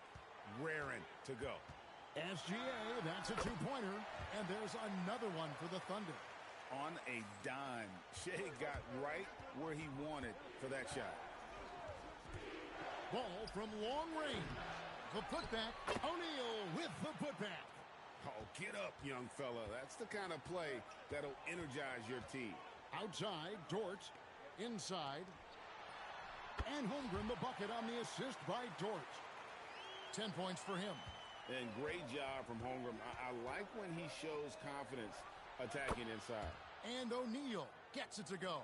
Speaker 2: raring to go.
Speaker 1: SGA, that's a 2-pointer. And there's another one for the Thunder.
Speaker 2: On a dime, Shea got right where he wanted for that shot.
Speaker 1: Ball from long range. The putback. O'Neal with the putback.
Speaker 2: Oh, get up, young fella. That's the kind of play that'll energize your team.
Speaker 1: Outside, Dort. Inside. And Holmgren the bucket on the assist by Dort. 10 points for him.
Speaker 2: And great job from Holmgren. I like when he shows confidence attacking inside.
Speaker 1: And O'Neal gets it to go.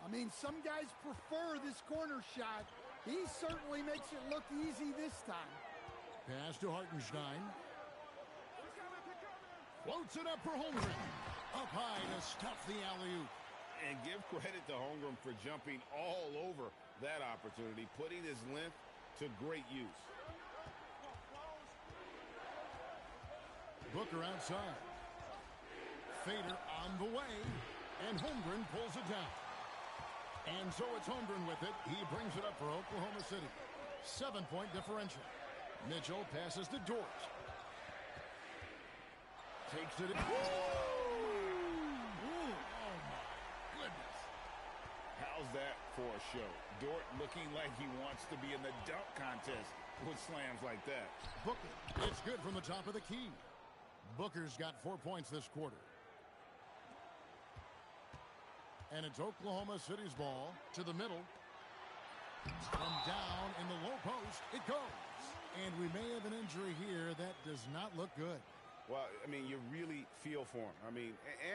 Speaker 3: I mean, some guys prefer this corner shot. He certainly makes it look easy this time.
Speaker 1: Pass to Hartenstein. Floats it up for Holmgren. Up high to stuff the alley-oop.
Speaker 2: And give credit to Holmgren for jumping all over that opportunity, putting his length to great use.
Speaker 1: Booker outside. Fader on the way. And Holmgren pulls it down. And so it's Holmgren with it. He brings it up for Oklahoma City. 7-point differential. Mitchell passes to Dort. Takes it in.
Speaker 2: How's that for a show? Dort looking like he wants to be in the dunk contest with slams like that.
Speaker 1: Booker, it's good from the top of the key. Booker's got 4 points this quarter. And it's Oklahoma City's ball to the middle. From down in the low post, it goes. And we may have an injury here that does not look good.
Speaker 2: Well, I mean, you really feel for him. I mean,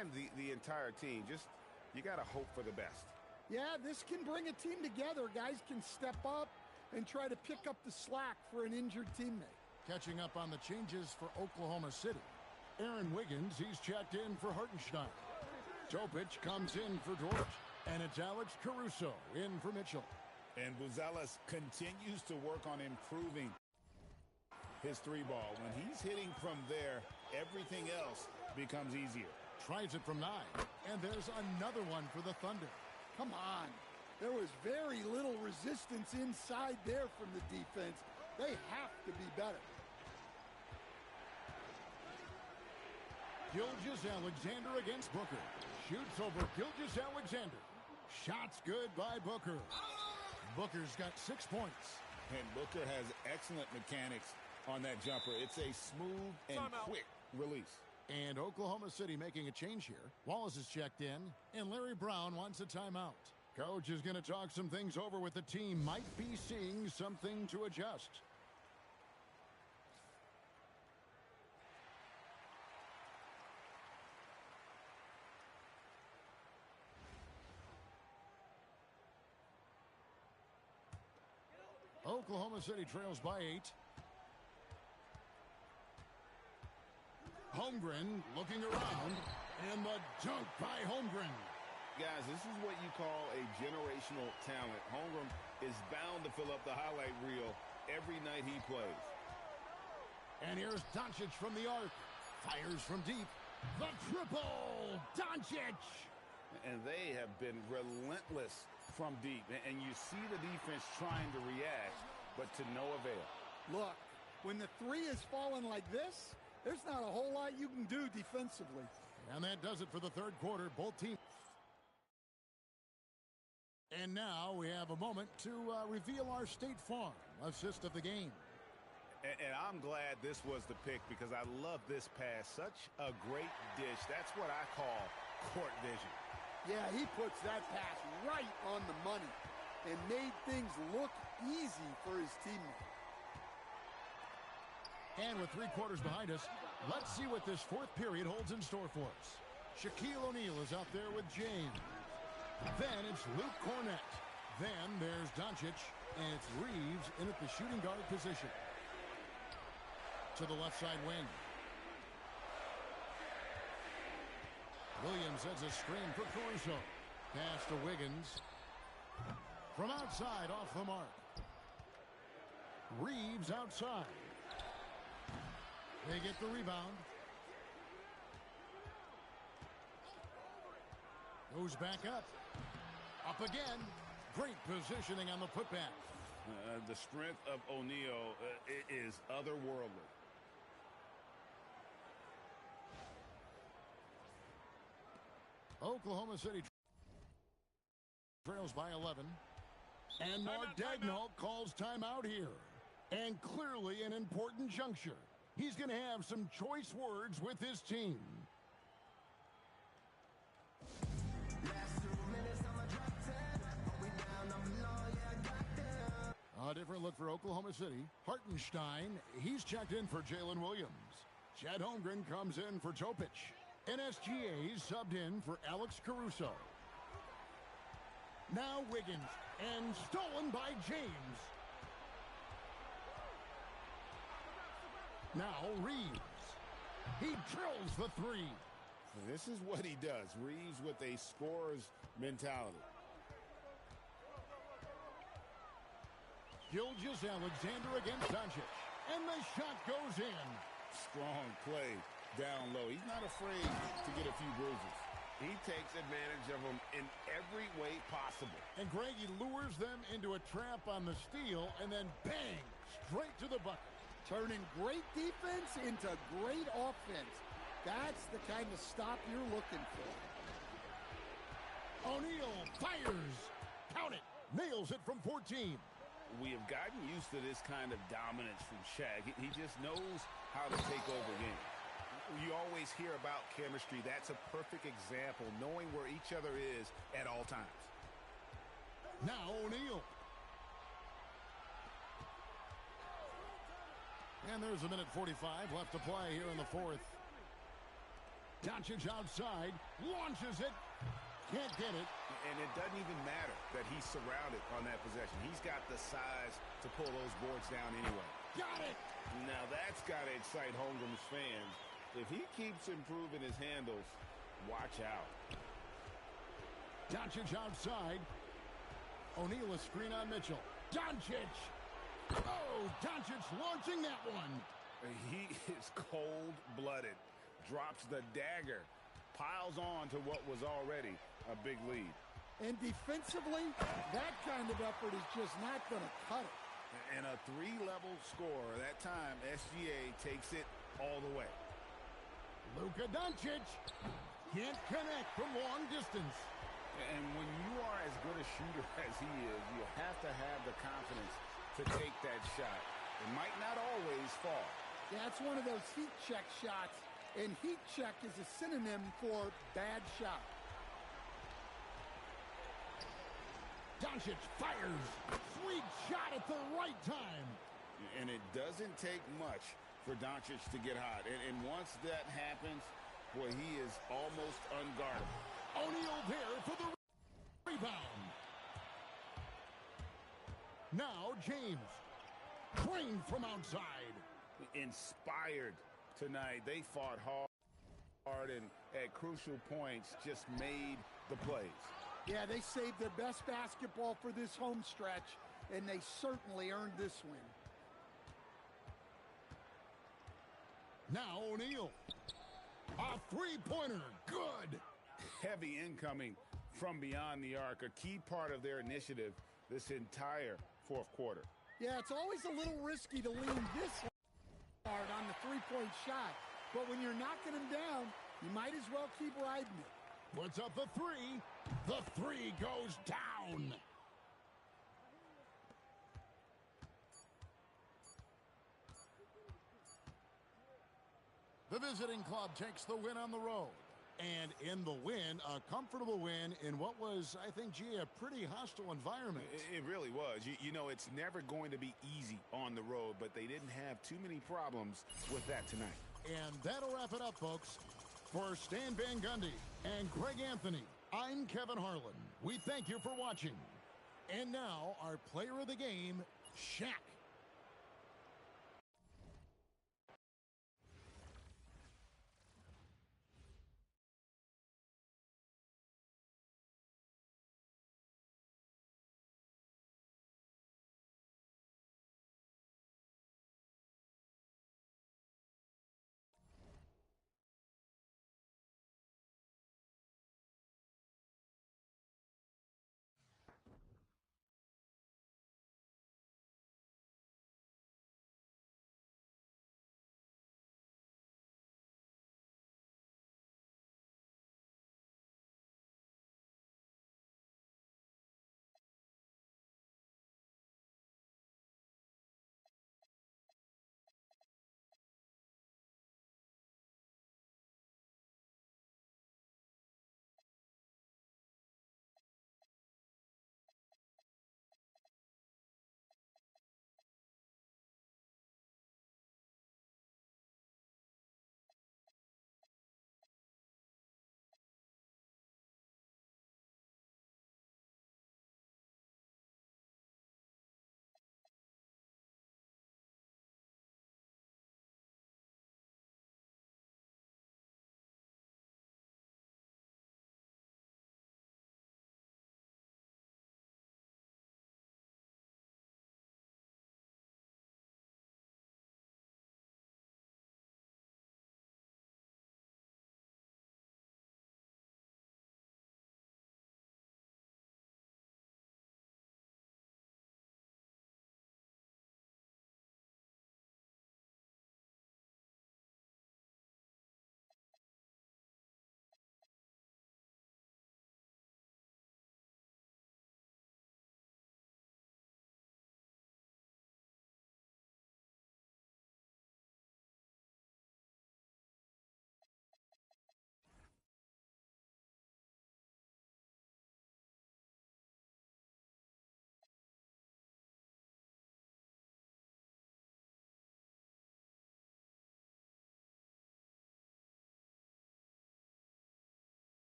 Speaker 2: and the entire team. Just, you got to hope for the best.
Speaker 3: Yeah, this can bring a team together. Guys can step up and try to pick up the slack for an injured teammate.
Speaker 1: Catching up on the changes for Oklahoma City. Aaron Wiggins, he's checked in for Hartenstein. Topic comes in for Dort. And it's Alex Caruso in for Mitchell.
Speaker 4: And Buzelis continues to work on improving his three ball. When he's hitting from there, everything else becomes easier.
Speaker 1: Tries it from 9. And there's another one for the Thunder.
Speaker 3: Come on. There was very little resistance inside there from the defense. They have to be better.
Speaker 1: Gilgeous-Alexander against Booker. Shoots over Gilgeous-Alexander. Shots good by Booker. Booker's got 6 points.
Speaker 4: And Booker has excellent mechanics on that jumper. It's a smooth and quick release.
Speaker 1: And Oklahoma City making a change here. Wallace is checked in, and Larry Brown wants a timeout. Coach is going to talk some things over with the team. Might be seeing something to adjust. Oklahoma City trails by 8. Holmgren looking around, and the dunk by Holmgren.
Speaker 2: Guys, this is what you call a generational talent. Holmgren is bound to fill up the highlight reel every night he plays.
Speaker 1: And here's Doncic from the arc. Fires from deep. The triple! Doncic!
Speaker 2: And they have been relentless from deep. And you see the defense trying to react, but to no avail.
Speaker 3: Look, when the three is falling like this, there's not a whole lot you can do defensively.
Speaker 1: And that does it for the third quarter. Both teams. And now we have a moment to reveal our State Farm assist of the game.
Speaker 2: And I'm glad this was the pick because I love this pass. Such a great dish. That's what I call court vision.
Speaker 3: Yeah, he puts that pass right on the money and made things look easy for his teammate.
Speaker 1: And with 3 quarters behind us, let's see what this fourth period holds in store for us. Shaquille O'Neal is out there with James. Then it's Luke Cornett. Then there's Doncic, and it's Reeves in at the shooting guard position. To the left side wing. Williams sets a screen for Caruso. Pass to Wiggins. From outside, off the mark. Reeves outside. They get the rebound. Goes back up. Up again. Great positioning on the putback.
Speaker 2: The strength of O'Neal is otherworldly.
Speaker 1: Oklahoma City trails by 11. And Mark Daigneault calls timeout here. And clearly an important juncture. He's going to have some choice words with his team. A different look for Oklahoma City. Hartenstein, he's checked in for Jalen Williams. Chet Holmgren comes in for Topic. NSGA's subbed in for Alex Caruso. Now Wiggins, and stolen by James. Now Reeves. He drills the three.
Speaker 4: This is what he does. Reeves with a scorer's mentality.
Speaker 1: Gilgeous-Alexander against Doncic. And the shot goes in.
Speaker 4: Strong play down low. He's not afraid to get a few bruises.
Speaker 2: He takes advantage of them in every way possible.
Speaker 1: And Greg, he lures them into a trap on the steal, and then bang, straight to the bucket.
Speaker 3: Turning great defense into great offense. That's the kind of stop you're looking for.
Speaker 1: O'Neal fires. Count it. Nails it from 14.
Speaker 2: We have gotten used to this kind of dominance from Shaq. He just knows how to take over games. You always hear about chemistry. That's a perfect example, knowing where each other is at all times.
Speaker 1: Now O'Neal. And there's a minute 45 left to play here in the fourth. Doncic outside, launches it, can't get it.
Speaker 2: And it doesn't even matter that he's surrounded on that possession. He's got the size to pull those boards down anyway.
Speaker 1: Got it!
Speaker 2: Now that's got to excite Holmgren's fans. If he keeps improving his handles, watch out.
Speaker 1: Doncic outside. O'Neal a screen on Mitchell. Doncic! Oh, Doncic launching that one.
Speaker 2: He is cold-blooded. Drops the dagger. Piles on to what was already a big lead.
Speaker 3: And defensively, that kind of effort is just not going to cut it.
Speaker 2: And a three-level score. That time, SGA takes it all the way.
Speaker 1: Luka Doncic can't connect from long distance.
Speaker 2: And when you are as good a shooter as he is, you have to have the confidence to take that shot. It might not always fall.
Speaker 3: Yeah, it's one of those heat check shots, and heat check is a synonym for bad shot.
Speaker 1: Doncic fires. Sweet shot at the right time.
Speaker 2: And it doesn't take much for Doncic to get hot. And once that happens, boy, he is almost unguardable.
Speaker 1: O'Neal there for the rebound. Now James. Trained from outside.
Speaker 2: Inspired tonight. They fought hard and at crucial points just made the plays.
Speaker 3: Yeah, they saved their best basketball for this home stretch, and they certainly earned this win.
Speaker 1: Now O'Neal. A three-pointer. Good.
Speaker 2: Heavy incoming from beyond the arc. A key part of their initiative this entire fourth quarter.
Speaker 3: Yeah, it's always a little risky to lean this hard on the three-point shot. But when you're knocking them down, you might as well keep riding it.
Speaker 1: Puts up the three. The three goes down. The visiting club takes the win on the road. And in the win, a comfortable win in what was, I think, gee, a pretty hostile environment.
Speaker 2: It really was. You know, it's never going to be easy on the road, but they didn't have too many problems with that tonight.
Speaker 1: And that'll wrap it up, folks. For Stan Van Gundy and Greg Anthony, I'm Kevin Harlan. We thank you for watching. And now, our player of the game, Shaq.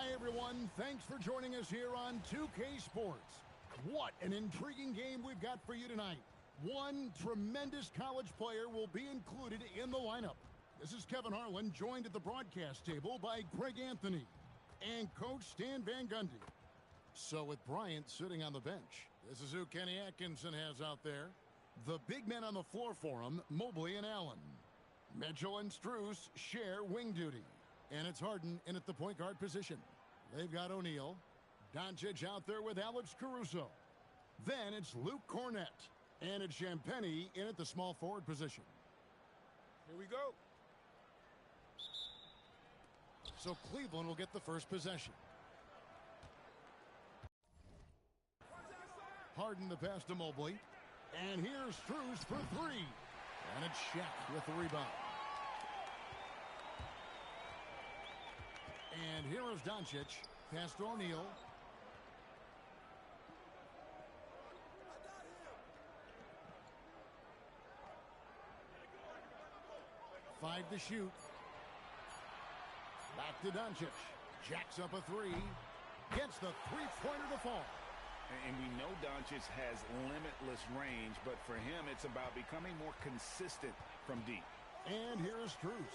Speaker 1: Hi, everyone. Thanks for joining us here on 2K Sports. What an intriguing game we've got for you tonight. One tremendous college player will be included in the lineup. This is Kevin Harlan, joined at the broadcast table by Greg Anthony and Coach Stan Van Gundy. So with Bryant sitting on the bench, this is who Kenny Atkinson has out there. The big men on the floor for him, Mobley and Allen. Mitchell and Strus share wing duty. And it's Harden in at the point guard position. They've got O'Neal. Doncic out there with Alex Caruso. Then it's Luke Cornett. And it's Champagnie in at the small forward position.
Speaker 2: Here we go.
Speaker 1: So Cleveland will get the first possession. Harden the pass to Mobley. And here's Strus for three. And it's Shaq with the rebound. And here is Doncic. Pass to O'Neal. Five to shoot. Back to Doncic. Jacks up a three. Gets the three-pointer to fall.
Speaker 2: And we know Doncic has limitless range, but for him, it's about becoming more consistent from deep.
Speaker 1: And here's Strus.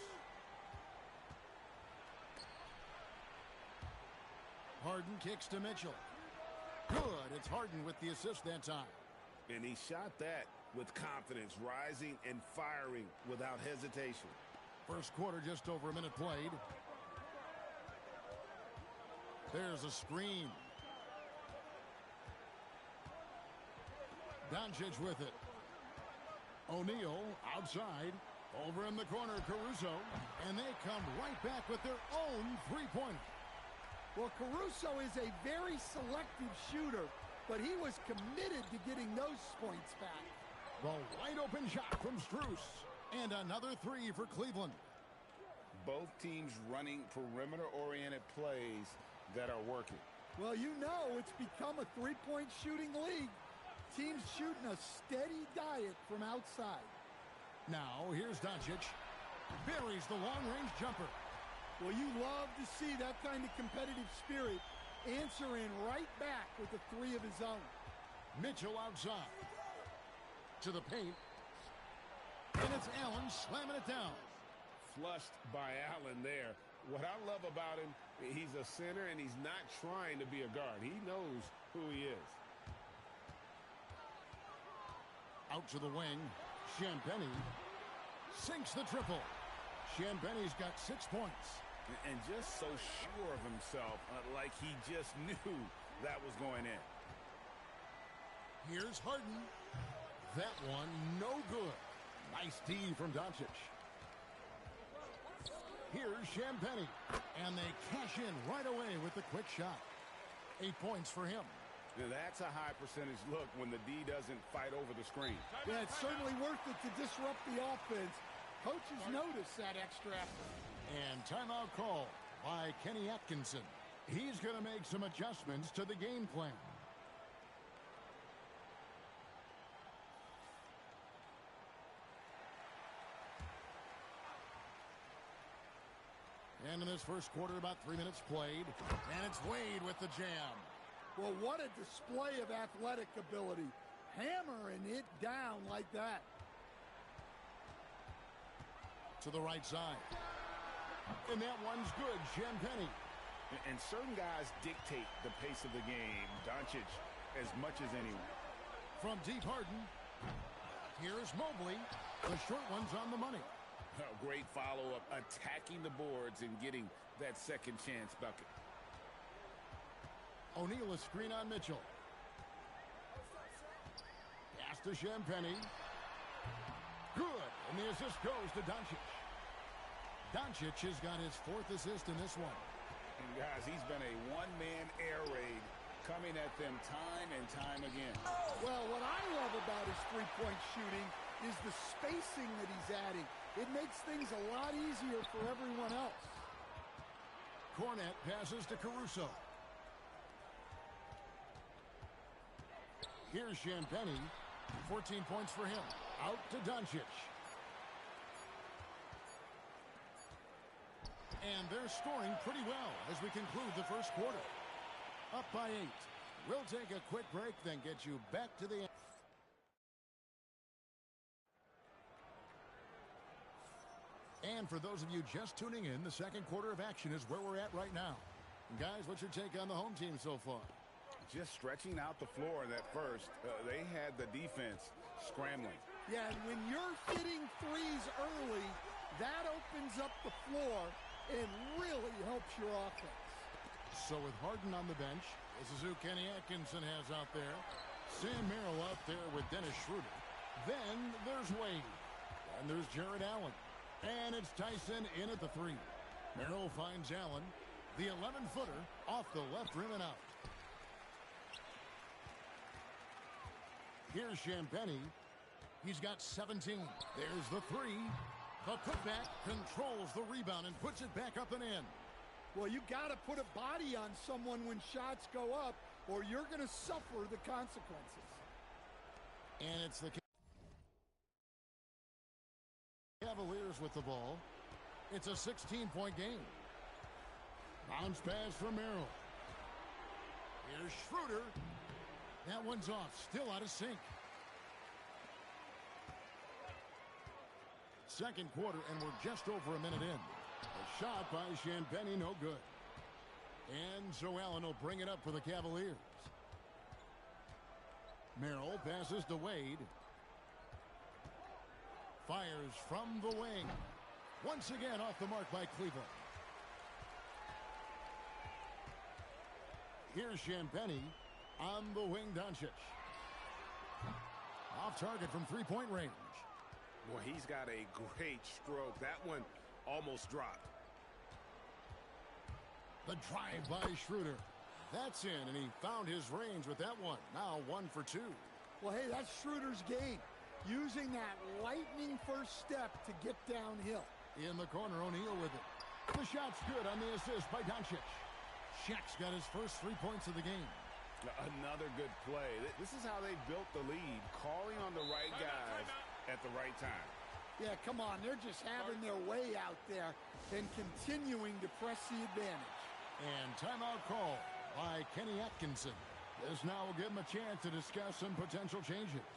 Speaker 1: Harden kicks to Mitchell. Good. It's Harden with the assist that time.
Speaker 2: And he shot that with confidence, rising and firing without hesitation.
Speaker 1: First quarter, just over a minute played. There's a screen. Doncic with it. O'Neal outside. Over in the corner, Caruso. And they come right back with their own three-pointer.
Speaker 3: Well, Caruso is a very selective shooter, but he was committed to getting those points back.
Speaker 1: The wide open shot from Strus. And another three for Cleveland.
Speaker 2: Both teams running perimeter-oriented plays that are working.
Speaker 3: Well, you know it's become a three-point shooting league. Teams shooting a steady diet from outside.
Speaker 1: Now, here's Doncic. Buries the long-range jumper.
Speaker 3: Well, you love to see that kind of competitive spirit answering right back with a three of his own.
Speaker 1: Mitchell outside. To the paint. And it's Allen slamming it down.
Speaker 2: Flushed by Allen there. What I love about him, he's a center and he's not trying to be a guard. He knows who he is.
Speaker 1: Out to the wing. Champagnie sinks the triple. Champagnie's got 6 points.
Speaker 2: And just so sure of himself, like he just knew that was going in.
Speaker 1: Here's Harden. That one no good. Nice D from Doncic. Here's Champagnie. And they cash in right away with the quick shot. 8 points for him.
Speaker 2: Now that's a high percentage look when the D doesn't fight over the screen.
Speaker 3: Yeah, it's certainly worth it to disrupt the offense. Coaches notice that extra effort.
Speaker 1: And timeout call by Kenny Atkinson. He's going to make some adjustments to the game plan. And in this first quarter, about 3 minutes played. And it's Wade with the jam.
Speaker 3: Well, what a display of athletic ability. Hammering it down like that.
Speaker 1: To the right side. And that one's good. Champagnie.
Speaker 2: And certain guys dictate the pace of the game. Doncic as much as anyone.
Speaker 1: From deep, Harden. Here's Mobley. The short one's on the money.
Speaker 2: A great follow-up, attacking the boards and getting that second chance bucket.
Speaker 1: O'Neal a screen on Mitchell. Pass to Champagnie. Good. And the assist goes to Doncic. Doncic has got his 4th assist in this one.
Speaker 2: And guys, he's been a one-man air raid coming at them time and time again.
Speaker 3: Well, what I love about his three-point shooting is the spacing that he's adding. It makes things a lot easier for everyone else.
Speaker 1: Cornett passes to Caruso. Here's Champagnie. 14 points for him. Out to Doncic. And they're scoring pretty well as we conclude the first quarter. Up by 8. We'll take a quick break, then get you back to the end. And for those of you just tuning in, the second quarter of action is where we're at right now. Guys, what's your take on the home team so far?
Speaker 2: Just stretching out the floor in that first. They had the defense scrambling.
Speaker 3: Yeah, and when you're hitting threes early, that opens up the floor and really helps your offense.
Speaker 1: So with Harden on the bench, this is who Kenny Atkinson has out there. Sam Merrill out there with Dennis Schroeder. Then there's Wade. And there's Jared Allen. And it's Tyson in at the 3. Merrill finds Allen. The 11-footer off the left rim and out. Here's Champagnie. He's got 17. There's the 3. The putback controls the rebound and puts it back up and in.
Speaker 3: Well, you got to put a body on someone when shots go up, or you're going to suffer the consequences.
Speaker 1: And it's the Cavaliers with the ball. It's a 16-point game. Bounce pass from Merrill. Here's Schroeder. That one's off. Still out of sync. Second quarter, and we're just over a minute in. A shot by Champagnie, no good. And so Allen will bring it up for the Cavaliers. Merrill passes to Wade. Fires from the wing. Once again off the mark by Cleveland. Here's Champagnie on the wing, Doncic. Off target from three-point range.
Speaker 2: Boy, he's got a great stroke. That one almost dropped.
Speaker 1: The drive by Schroeder. That's in, and he found his range with that one. Now 1 for 2.
Speaker 3: Well, hey, that's Schroeder's game. Using that lightning first step to get downhill.
Speaker 1: In the corner, O'Neal with it. The shot's good on the assist by Doncic. Shaq's got his first 3 points of the game.
Speaker 2: Another good play. This is how they built the lead, calling on the right guys at the right time.
Speaker 3: Yeah, come on. They're just having their way out there and continuing to press the advantage.
Speaker 1: And timeout call by Kenny Atkinson. This now will give him a chance to discuss some potential changes.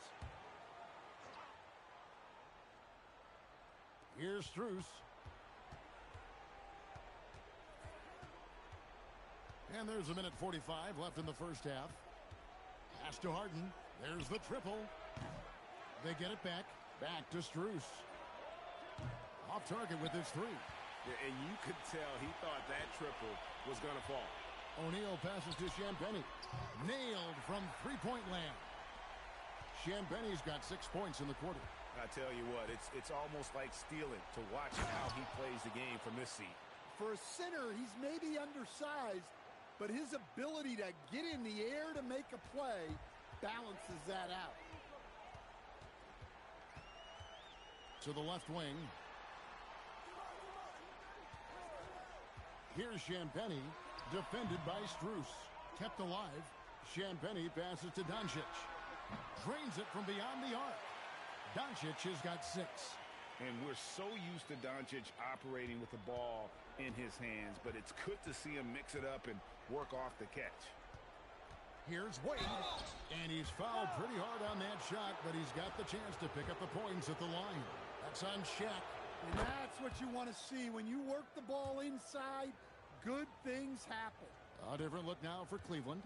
Speaker 1: Here's Strus. And there's a minute 45 left in the first half. Pass to Harden. There's the triple. They get it back. Back to Strus. Off target with his 3.
Speaker 2: Yeah, and you could tell he thought that triple was going to fall.
Speaker 1: O'Neal passes to Champagnie. Nailed from three-point land. Champagnie's got 6 points in the quarter.
Speaker 2: I tell you what, it's almost like stealing to watch how he plays the game from this seat.
Speaker 3: For a center, he's maybe undersized, but his ability to get in the air to make a play balances that out.
Speaker 1: To the left wing. Here's Champagnie, defended by Strus. Kept alive. Champagnie passes to Doncic. Drains it from beyond the arc. Doncic has got 6.
Speaker 2: And we're so used to Doncic operating with the ball in his hands, but it's good to see him mix it up and work off the catch.
Speaker 1: Here's Wade, and he's fouled pretty hard on that shot, but he's got the chance to pick up the points at the line. That's on Shaq.
Speaker 3: And that's what you want to see. When you work the ball inside, good things happen.
Speaker 1: A different look now for Cleveland.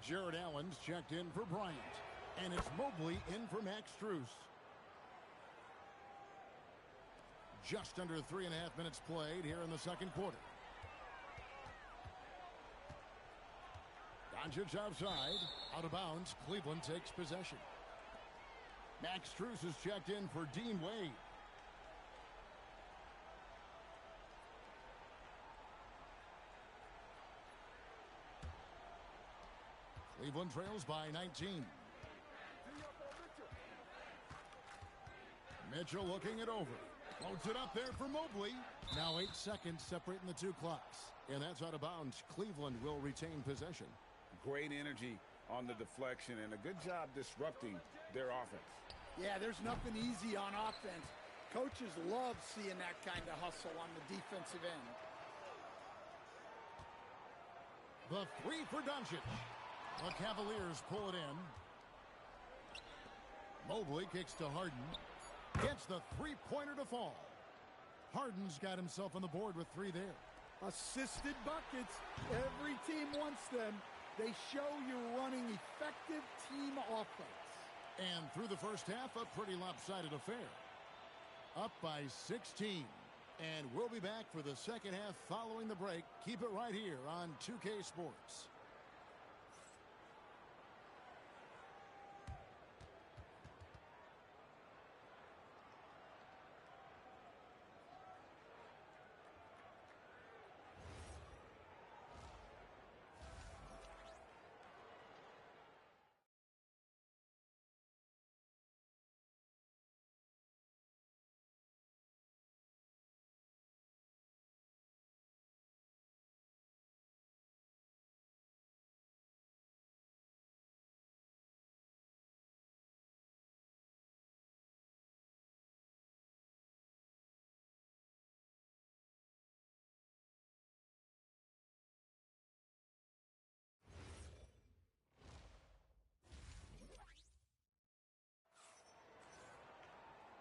Speaker 1: Jared Allen's checked in for Bryant, and it's Mobley in for Max Strus. Just under 3.5 minutes played here in the second quarter. Doncic outside, out of bounds. Cleveland takes possession. Max Strus is checked in for Dean Wade. Cleveland trails by 19. Mitchell looking it over. Floats it up there for Mobley. Now 8 seconds separating the 2 clocks. And that's out of bounds. Cleveland will retain possession.
Speaker 2: Great energy on the deflection and a good job disrupting their offense.
Speaker 3: Yeah, there's nothing easy on offense. Coaches love seeing that kind of hustle on the defensive end.
Speaker 1: The three for Doncic. The Cavaliers pull it in. Mobley kicks to Harden. Gets the three-pointer to fall. Harden's got himself on the board with three there.
Speaker 3: Assisted buckets. Every team wants them. They show you're running effective team offense.
Speaker 1: And through the first half, a pretty lopsided affair. Up by 16. And we'll be back for the second half following the break. Keep it right here on 2K Sports.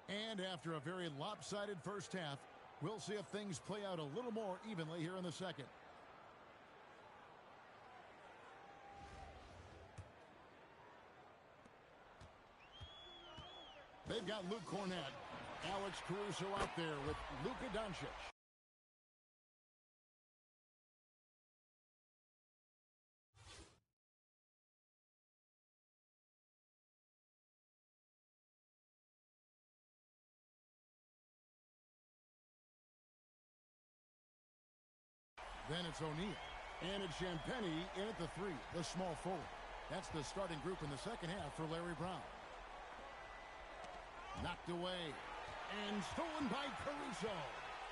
Speaker 1: And after a very lopsided first half, we'll see if things play out a little more evenly here in the second. They've got Luke Cornett. Alex Caruso out there with Luka Doncic. Then it's O'Neal. And it's Champagnie in at the three, the small forward. That's the starting group in the second half for Larry Brown. Knocked away. And stolen by Caruso.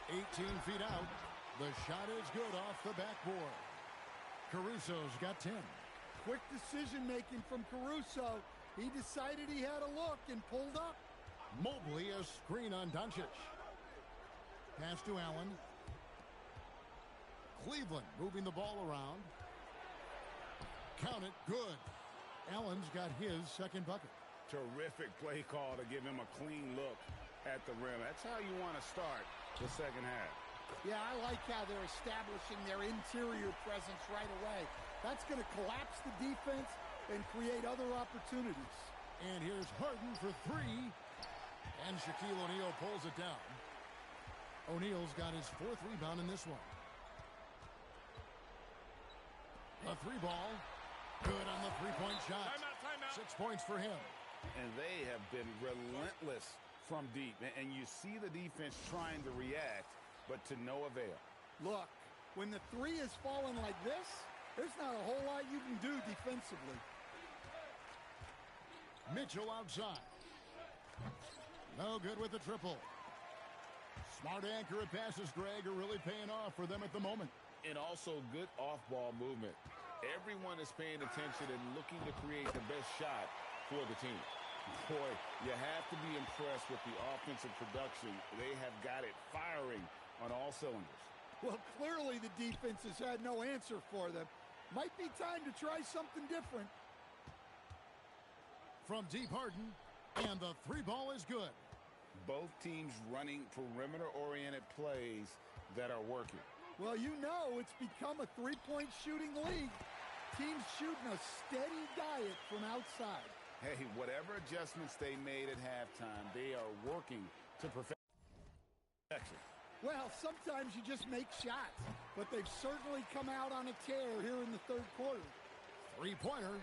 Speaker 1: 18 feet out. The shot is good off the backboard. Caruso's got 10.
Speaker 3: Quick decision-making from Caruso. He decided he had a look and pulled up.
Speaker 1: Mobley, a screen on Doncic. Pass to Allen. Cleveland moving the ball around. Count it, good. Allen's got his second bucket.
Speaker 2: Terrific play call to give him a clean look at the rim. That's how you want to start the second half.
Speaker 3: Yeah, I like how they're establishing their interior presence right away. That's going to collapse the defense and create other opportunities.
Speaker 1: And here's Harden for three. And Shaquille O'Neal pulls it down. O'Neal's got his fourth rebound in this one. A three ball. Good on the three-point shot.
Speaker 2: Timeout.
Speaker 1: 6 points for him.
Speaker 2: And they have been relentless from deep. And you see the defense trying to react, but to no avail.
Speaker 3: Look, when the three is falling like this, there's not a whole lot you can do defensively.
Speaker 1: Mitchell outside. No good with the triple. Smart accurate passes, Greg, are really paying off for them at the moment.
Speaker 2: And also good off-ball movement. Everyone is paying attention and looking to create the best shot for the team. Boy, you have to be impressed with the offensive production. They have got it firing on all cylinders.
Speaker 3: Well, clearly the defense has had no answer for them. Might be time to try something different.
Speaker 1: From deep, Harden, and the three ball is good.
Speaker 2: Both teams running perimeter-oriented plays that are working.
Speaker 3: Well, you know it's become a three-point shooting league. Teams shooting a steady diet from outside.
Speaker 2: Hey, whatever adjustments they made at halftime, they are working to perfection.
Speaker 3: Well, sometimes you just make shots, but they've certainly come out on a tear here in the third quarter.
Speaker 1: Three-pointer.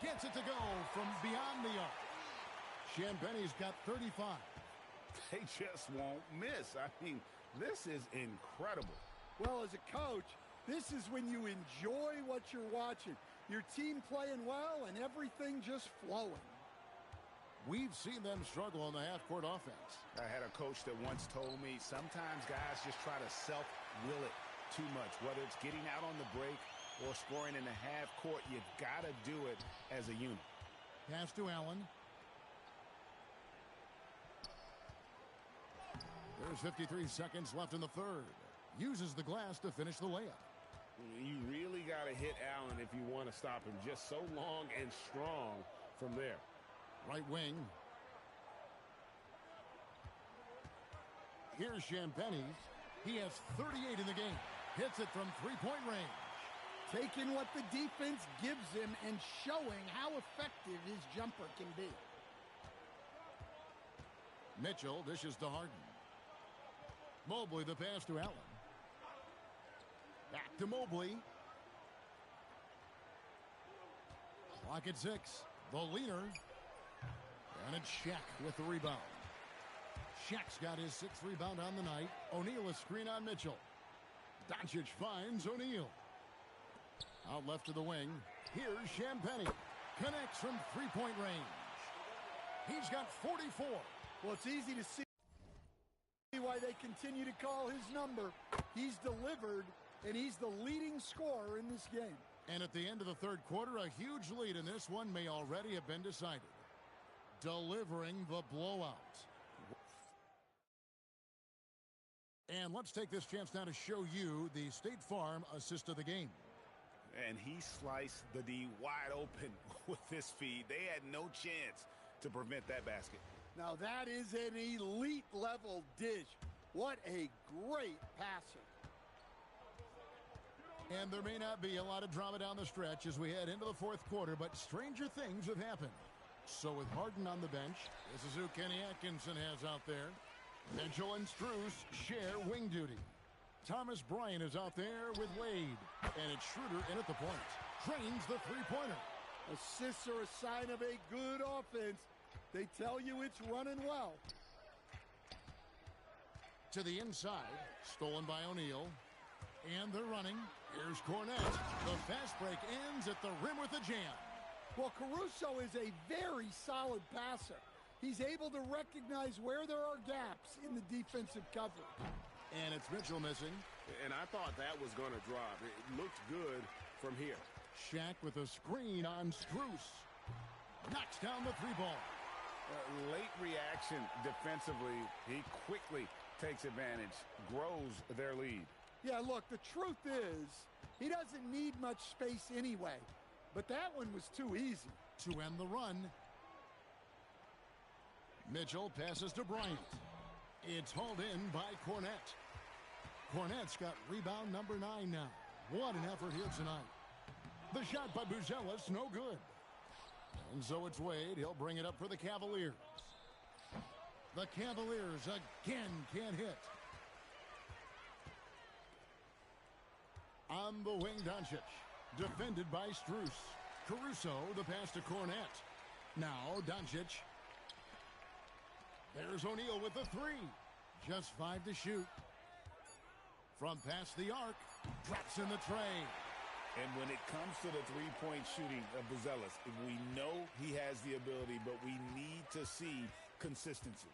Speaker 1: Gets it to go from beyond the arc. Champagnie's got 35.
Speaker 2: They just won't miss. I mean, this is incredible.
Speaker 3: Well, as a coach, this is when you enjoy what you're watching. Your team playing well and everything just flowing.
Speaker 1: We've seen them struggle on the half-court offense.
Speaker 2: I had a coach that once told me sometimes guys just try to self-will it too much. Whether it's getting out on the break or scoring in the half-court, you've got to do it as a unit.
Speaker 1: Pass to Allen. There's 53 seconds left in the third. Uses the glass to finish the layup.
Speaker 2: You really got to hit Allen if you want to stop him. Just so long and strong from there.
Speaker 1: Right wing. Here's Champagny. He has 38 in the game. Hits it from three-point range.
Speaker 3: Taking what the defense gives him and showing how effective his jumper can be.
Speaker 1: Mitchell dishes to Harden. Mobley the pass to Allen. Back to Mobley. Clock at 6. The leader. And it's Shaq with the rebound. Shaq's got his 6th rebound on the night. O'Neal a screen on Mitchell. Doncic finds O'Neal. Out left to the wing. Here's Champagny. Connects from three-point range. He's got 44.
Speaker 3: Well, it's easy to see why they continue to call his number. He's delivered, and he's the leading scorer in this game.
Speaker 1: And at the end of the third quarter, a huge lead in this one may already have been decided. Delivering the blowout. And let's take this chance now to show you the State Farm assist of the game.
Speaker 2: And he sliced the D wide open with this feed. They had no chance to prevent that basket.
Speaker 3: Now that is an elite level dish. What a great passer.
Speaker 1: And there may not be a lot of drama down the stretch as we head into the fourth quarter, but stranger things have happened. So with Harden on the bench, this is who Kenny Atkinson has out there. Mitchell and Strus share wing duty. Thomas Bryant is out there with Wade. And it's Schroeder in at the point. Trains the three-pointer.
Speaker 3: Assists are a sign of a good offense. They tell you it's running well.
Speaker 1: To the inside. Stolen by O'Neal. And they're running. Here's Cornette. The fast break ends at the rim with a jam.
Speaker 3: Well, Caruso is a very solid passer. He's able to recognize where there are gaps in the defensive coverage.
Speaker 1: And it's Mitchell missing.
Speaker 2: And I thought that was going to drop. It looked good from here.
Speaker 1: Shaq with a screen on Strus. Knocks down the three ball.
Speaker 2: Late reaction defensively. He quickly takes advantage, grows their lead.
Speaker 3: Yeah, look, the truth is he doesn't need much space anyway. But that one was too easy.
Speaker 1: To end the run. Mitchell passes to Bryant. It's hauled in by Cornette. Cornette's got rebound number 9 now. What an effort here tonight. The shot by Buzelis, no good. And so it's Wade. He'll bring it up for the Cavaliers. The Cavaliers again can't hit. On the wing, Doncic. Defended by Strus. Caruso, the pass to Cornette. Now, Doncic. There's O'Neal with the 3. Just 5 to shoot. From past the arc. Drops in the tray.
Speaker 2: And when it comes to the three-point shooting of Buzelis, we know he has the ability, but we need to see consistency.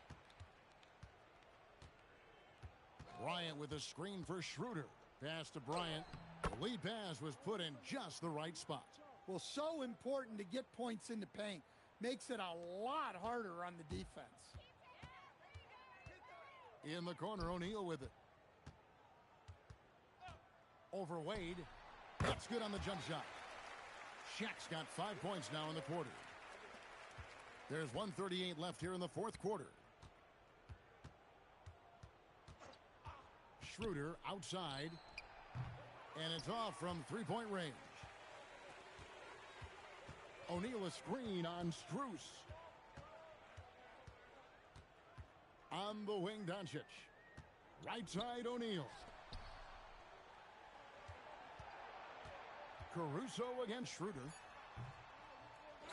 Speaker 1: Bryant with a screen for Schroeder. Pass to Bryant. The lead pass was put in just the right spot.
Speaker 3: Well, so important to get points in the paint. Makes it a lot harder on the defense.
Speaker 1: In the corner, O'Neal with it. Over Wade. That's good on the jump shot. Shaq's got 5 points now in the quarter. There's 1:38 left here in the fourth quarter. Schroeder outside. And it's off from three-point range. O'Neal a screen on Strus. On the wing, Doncic. Right side, O'Neal. Caruso against Schroeder.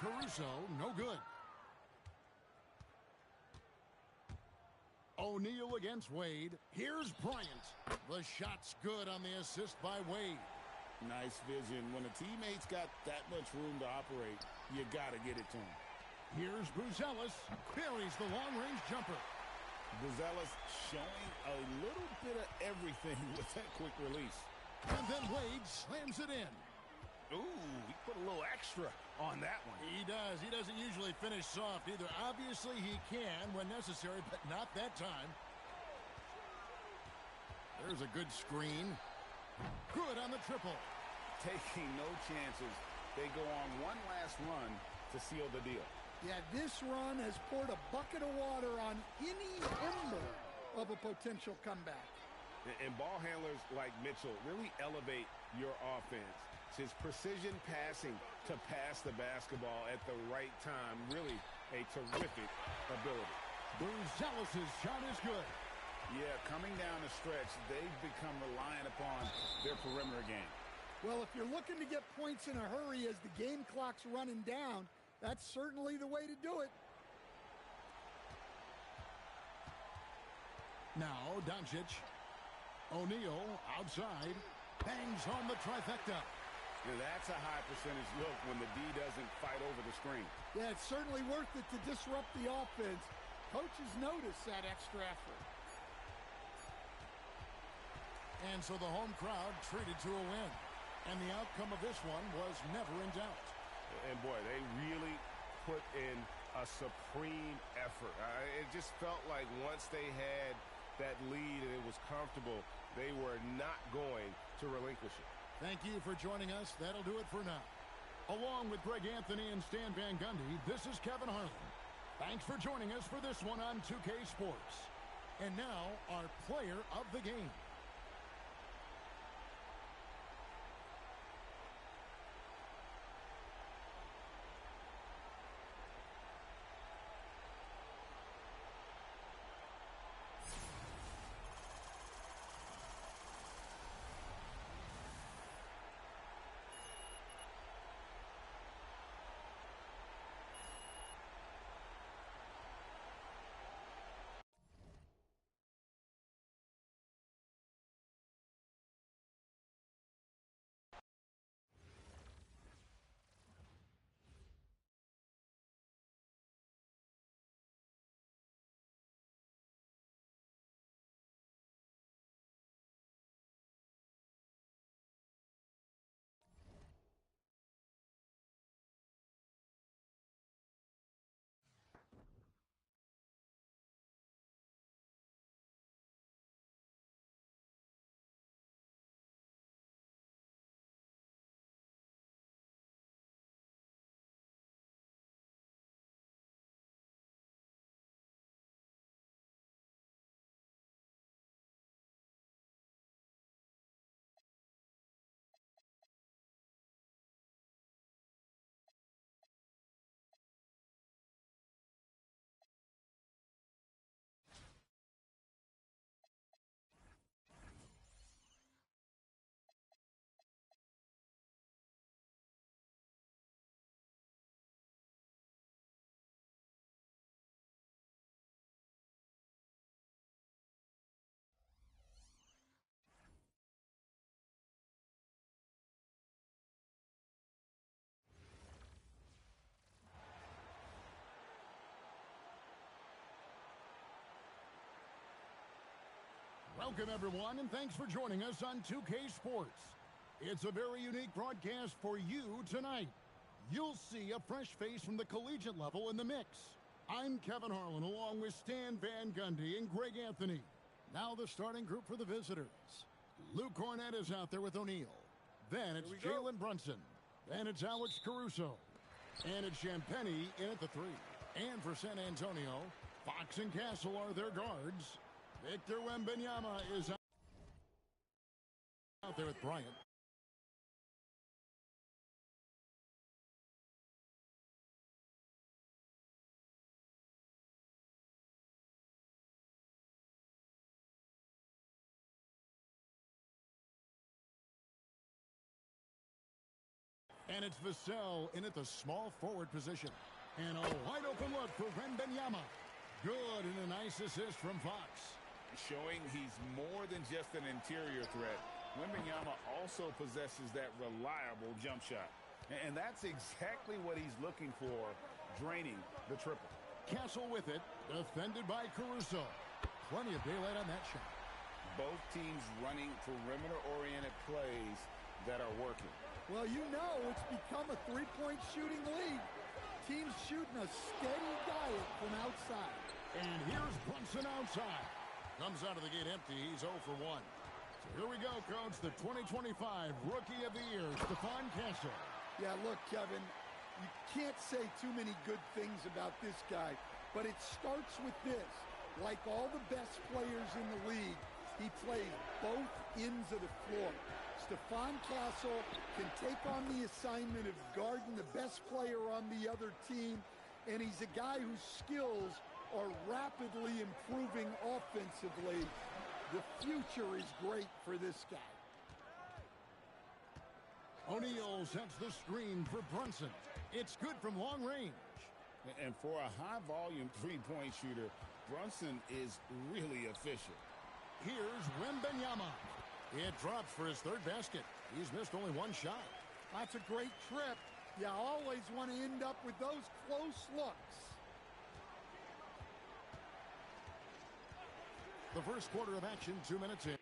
Speaker 1: Caruso, no good. O'Neal against Wade. Here's Bryant. The shot's good on the assist by Wade.
Speaker 2: Nice vision. When a teammate's got that much room to operate, you got to get it to him.
Speaker 1: Here's Buzelis. Buries the long-range jumper.
Speaker 2: Buzelis showing a little bit of everything with that quick release.
Speaker 1: And then Wade slams it in.
Speaker 2: Ooh, he put a little extra on that one.
Speaker 1: He does. He doesn't usually finish soft either. Obviously, he can when necessary, but not that time. There's a good screen. Good on the triple.
Speaker 2: Taking no chances. They go on one last run to seal the deal.
Speaker 3: Yeah, this run has poured a bucket of water on any ember of a potential comeback.
Speaker 2: And ball handlers like Mitchell really elevate your offense. His precision passing to pass the basketball at the right time, really a terrific ability.
Speaker 1: Burzell's shot is good.
Speaker 2: Yeah, coming down the stretch, they've become reliant upon their perimeter game.
Speaker 3: Well, if you're looking to get points in a hurry as the game clock's running down, that's certainly the way to do it.
Speaker 1: Now, Doncic. O'Neal outside. Bangs home the trifecta.
Speaker 2: Yeah, that's a high percentage look when the D doesn't fight over the screen.
Speaker 3: Yeah, it's certainly worth it to disrupt the offense. Coaches notice that extra effort.
Speaker 1: And so the home crowd treated to a win. And the outcome of this one was never in doubt.
Speaker 2: And boy, they really put in a supreme effort. It just felt like once they had that lead and it was comfortable, they were not going to relinquish it.
Speaker 1: Thank you for joining us. That'll do it for now. Along with Greg Anthony and Stan Van Gundy, this is Kevin Harlan. Thanks for joining us for this one on 2K Sports. And now, our player of the game. Welcome, everyone, and thanks for joining us on 2K Sports. It's a very unique broadcast for you tonight. You'll see a fresh face from the collegiate level in the mix. I'm Kevin Harlan, along with Stan Van Gundy and Greg Anthony. Now the starting group for the visitors. Luke Cornett is out there with O'Neal. Then it's Jalen Brunson. Then it's Alex Caruso. And it's Champagnie in at the three. And for San Antonio, Fox and Castle are their guards. Victor Wembanyama is out there with Bryant. And it's Vassell in at the small forward position. And a wide open look for Wembanyama. Good, and a nice assist from Fox.
Speaker 2: Showing he's more than just an interior threat. Wembanyama also possesses that reliable jump shot. And that's exactly what he's looking for, draining the triple.
Speaker 1: Castle with it, defended by Caruso. Plenty of daylight on that shot.
Speaker 2: Both teams running perimeter-oriented plays that are working.
Speaker 3: Well, you know it's become a three-point shooting league. Teams shooting a steady diet from outside.
Speaker 1: And here's Brunson outside. Comes out of the gate empty. He's 0 for 1. Here we go, Coach. The 2025 Rookie of the Year, Stephon Castle.
Speaker 3: Yeah, look, Kevin, you can't say too many good things about this guy, but it starts with this. Like all the best players in the league, he plays both ends of the floor. Stephon Castle can take on the assignment of guarding the best player on the other team, and he's a guy whose skills are rapidly improving offensively. The future is great for this guy.
Speaker 1: O'Neal sets the screen for Brunson. It's good from long range.
Speaker 4: And for a high-volume three-point shooter, Brunson is really efficient.
Speaker 1: Here's Wembanyama. It drops for his third basket. He's missed only one shot.
Speaker 3: That's a great trip. You always want to end up with those close looks.
Speaker 1: The first quarter of action, 2 minutes in.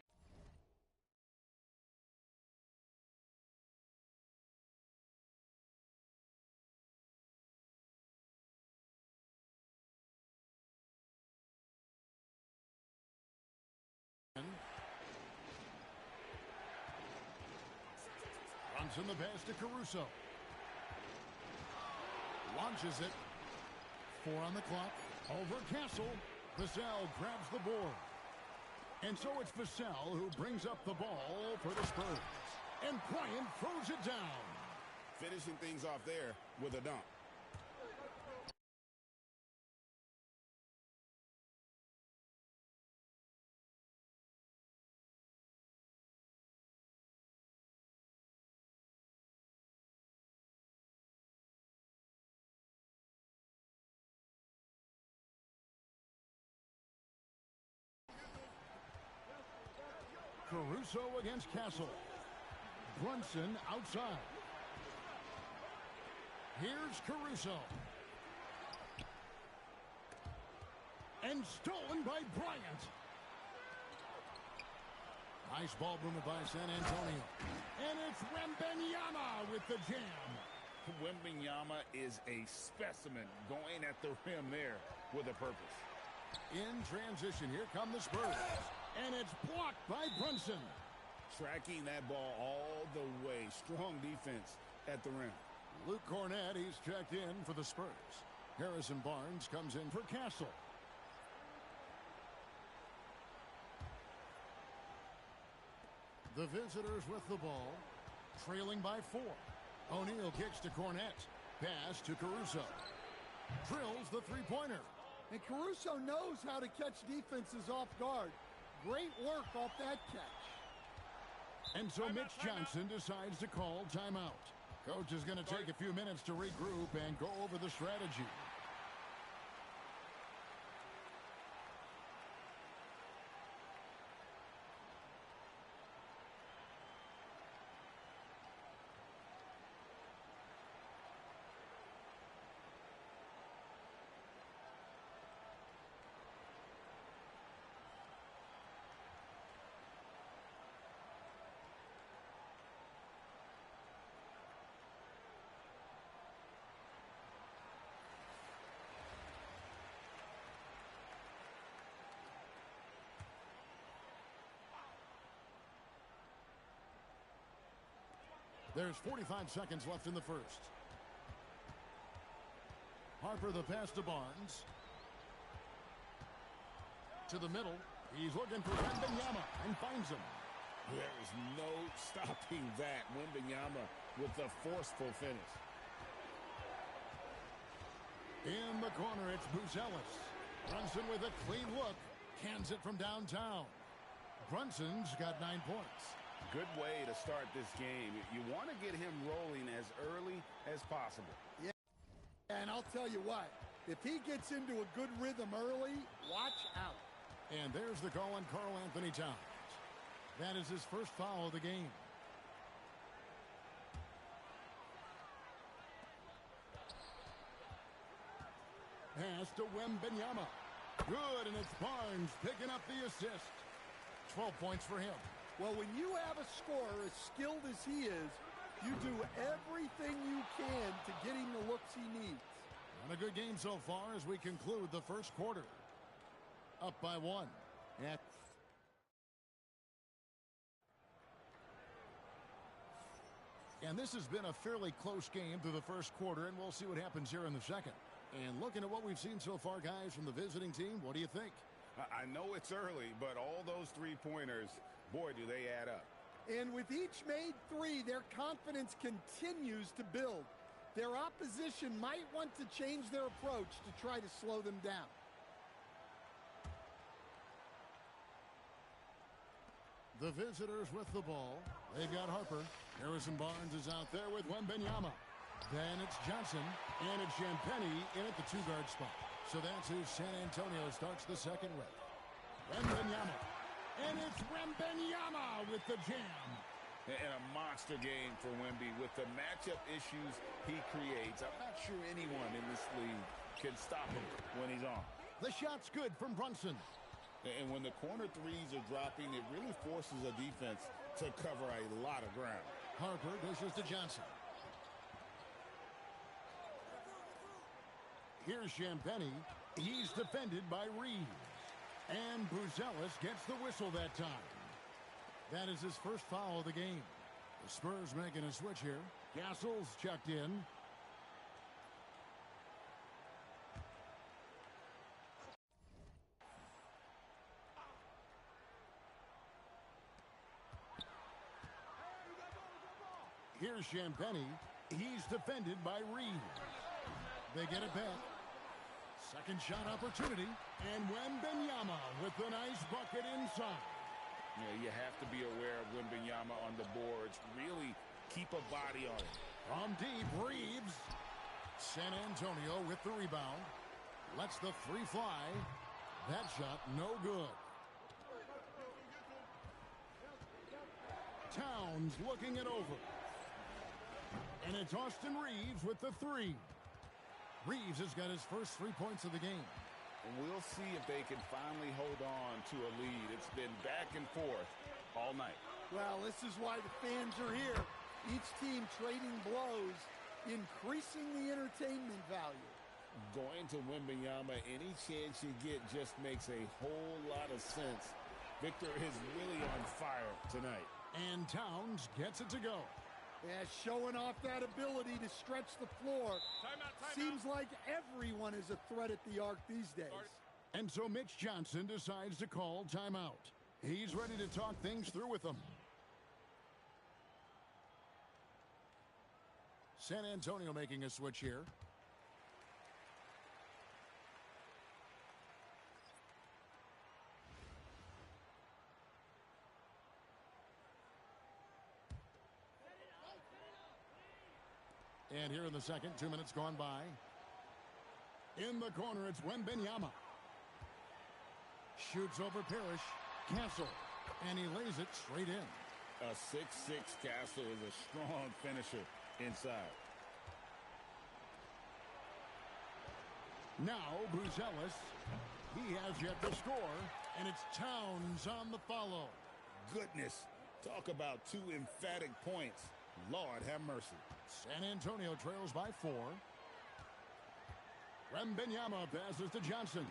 Speaker 1: Brunson the pass to Caruso. Launches it. 4 on the clock. Over Castle. Vassell grabs the board. And so it's Vassell who brings up the ball for the Spurs. And Bryant throws it down.
Speaker 4: Finishing things off there with a dunk.
Speaker 1: Caruso against Castle. Brunson outside. Here's Caruso. And stolen by Bryant. Nice ball movement by San Antonio. And it's Wembanyama with the jam.
Speaker 4: Wembanyama is a specimen going at the rim there with a purpose.
Speaker 1: In transition, here come the Spurs. And it's blocked by Brunson.
Speaker 4: Tracking that ball all the way. Strong defense at the rim.
Speaker 1: Luke Cornett, he's checked in for the Spurs. Harrison Barnes comes in for Castle. The visitors with the ball, trailing by 4. O'Neal kicks to Cornett. Pass to Caruso. Drills the three-pointer.
Speaker 3: And Caruso knows how to catch defenses off guard. Great work off that catch.
Speaker 1: And so Mitch Johnson decides to call timeout. Coach is going to take a few minutes to regroup and go over the strategy. There's 45 seconds left in the first. Harper the pass to Barnes. To the middle. He's looking for Wembanyama and finds him.
Speaker 4: There is no stopping that. Wembanyama with a forceful finish.
Speaker 1: In the corner, it's Buzelis. Brunson with a clean look. Cans it from downtown. Brunson's got 9 points.
Speaker 2: Good way to start this game. You want to get him rolling as early as possible.
Speaker 3: Yeah, and I'll tell you what, if he gets into a good rhythm early, watch out.
Speaker 1: And there's the call on Karl Anthony Towns. That is his first foul of the game. Pass to Wembanyama. Good, and it's Barnes picking up the assist. 12 points for him.
Speaker 3: Well, when you have a scorer as skilled as he is, you do everything you can to get him the looks he needs.
Speaker 1: And a good game so far as we conclude the first quarter. Up by 1. And this has been a fairly close game through the first quarter, and we'll see what happens here in the second. And looking at what we've seen so far, guys, from the visiting team, what do you think?
Speaker 2: I know it's early, but all those three-pointers, boy, do they add up.
Speaker 3: And with each made three, their confidence continues to build. Their opposition might want to change their approach to try to slow them down.
Speaker 1: The visitors with the ball. They've got Harper. Harrison Barnes is out there with Wembanyama. Then it's Johnson, and it's Champagnie in at the two-guard spot. So that's who San Antonio starts the second with. Wembanyama. And it's Wembanyama with the jam.
Speaker 2: And a monster game for Wemby with the matchup issues he creates. I'm not sure anyone in this league can stop him when he's on.
Speaker 1: The shot's good from Brunson.
Speaker 4: And when the corner threes are dropping, it really forces a defense to cover a lot of ground.
Speaker 1: Harper dishes to Johnson. Here's Champagnie. He's defended by Reeves. And Buzelis gets the whistle that time. That is his first foul of the game. The Spurs making a switch here. Castle's checked in. Here's Champagnie. He's defended by Reeves. They get it back. Second shot opportunity. And Wembanyama with the nice bucket inside.
Speaker 2: Yeah, you have to be aware of Wembanyama on the boards. Really keep a body on it.
Speaker 1: From deep, Reeves. San Antonio with the rebound. Lets the three fly. That shot no good. Towns looking it over. And it's Austin Reeves with the three. Reeves has got his first 3 points of the game.
Speaker 2: We'll see if they can finally hold on to a lead. It's been back and forth all night.
Speaker 3: Well, this is why the fans are here. Each team trading blows, increasing the entertainment value.
Speaker 4: Going to Wembanyama any chance you get just makes a whole lot of sense. Victor is really on fire tonight.
Speaker 1: And Towns gets it to go.
Speaker 3: Yeah, showing off that ability to stretch the floor. Seems like everyone is a threat at the arc these days.
Speaker 1: And so Mitch Johnson decides to call timeout. He's ready to talk things through with them. San Antonio making a switch here. And here in the second, 2 minutes gone by. In the corner, it's Wembanyama. Shoots over Parrish. Castle. And he lays it straight in.
Speaker 4: A 6'6" Castle is a strong finisher inside.
Speaker 1: Now Buzelis. He has yet to score. And it's Towns on the follow.
Speaker 4: Goodness. Talk about two emphatic points. Lord have mercy.
Speaker 1: San Antonio trails by 4. Wembanyama passes to Johnson.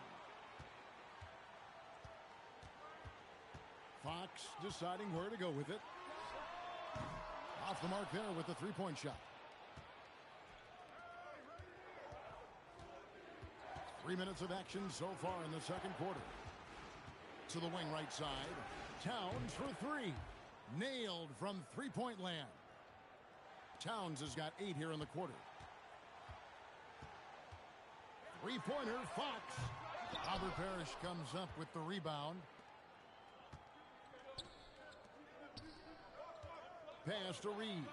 Speaker 1: Fox deciding where to go with it. Off the mark there with the three-point shot. 3 minutes of action so far in the second quarter. To the wing right side. Towns for three. Nailed from three-point land. Towns has got 8 here in the quarter. Three-pointer, Fox. Robert Parrish comes up with the rebound. Pass to Reeves.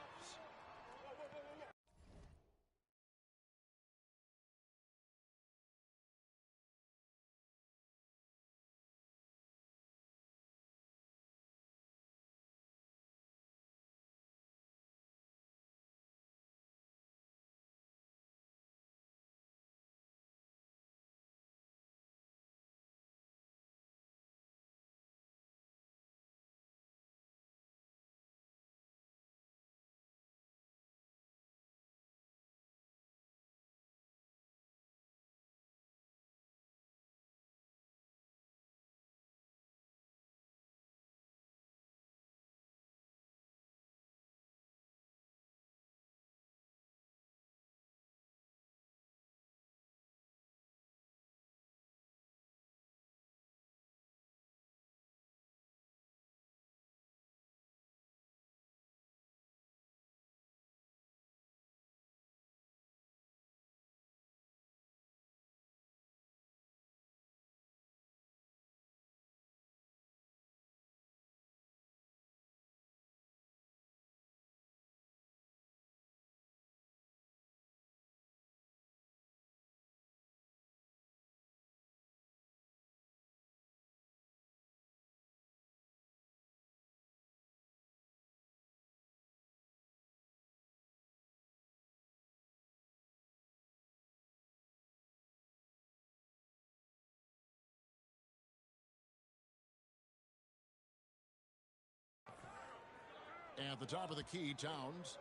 Speaker 1: At the top of the key, Towns.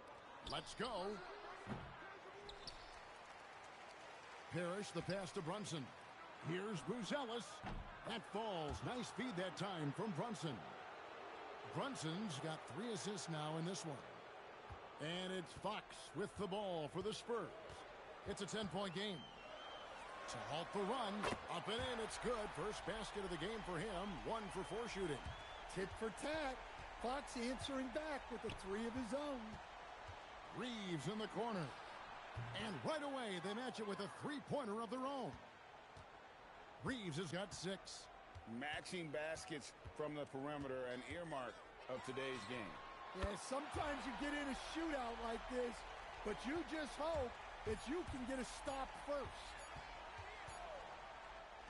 Speaker 1: Let's go. Parrish, the pass to Brunson. Here's Buzelis. That falls. Nice feed that time from Brunson. Brunson's got 3 assists now in this one. And it's Fox with the ball for the Spurs. It's a 10-point game. To halt the run. Up and in. It's good. First basket of the game for him. 1 for 4 shooting.
Speaker 3: Tit for tat. Fox answering back with a 3 of his own.
Speaker 1: Reeves in the corner. And right away, they match it with a 3-pointer of their own. Reeves has got 6.
Speaker 4: Matching baskets from the perimeter, an earmark of today's game.
Speaker 3: Yeah, sometimes you get in a shootout like this, but you just hope that you can get a stop first.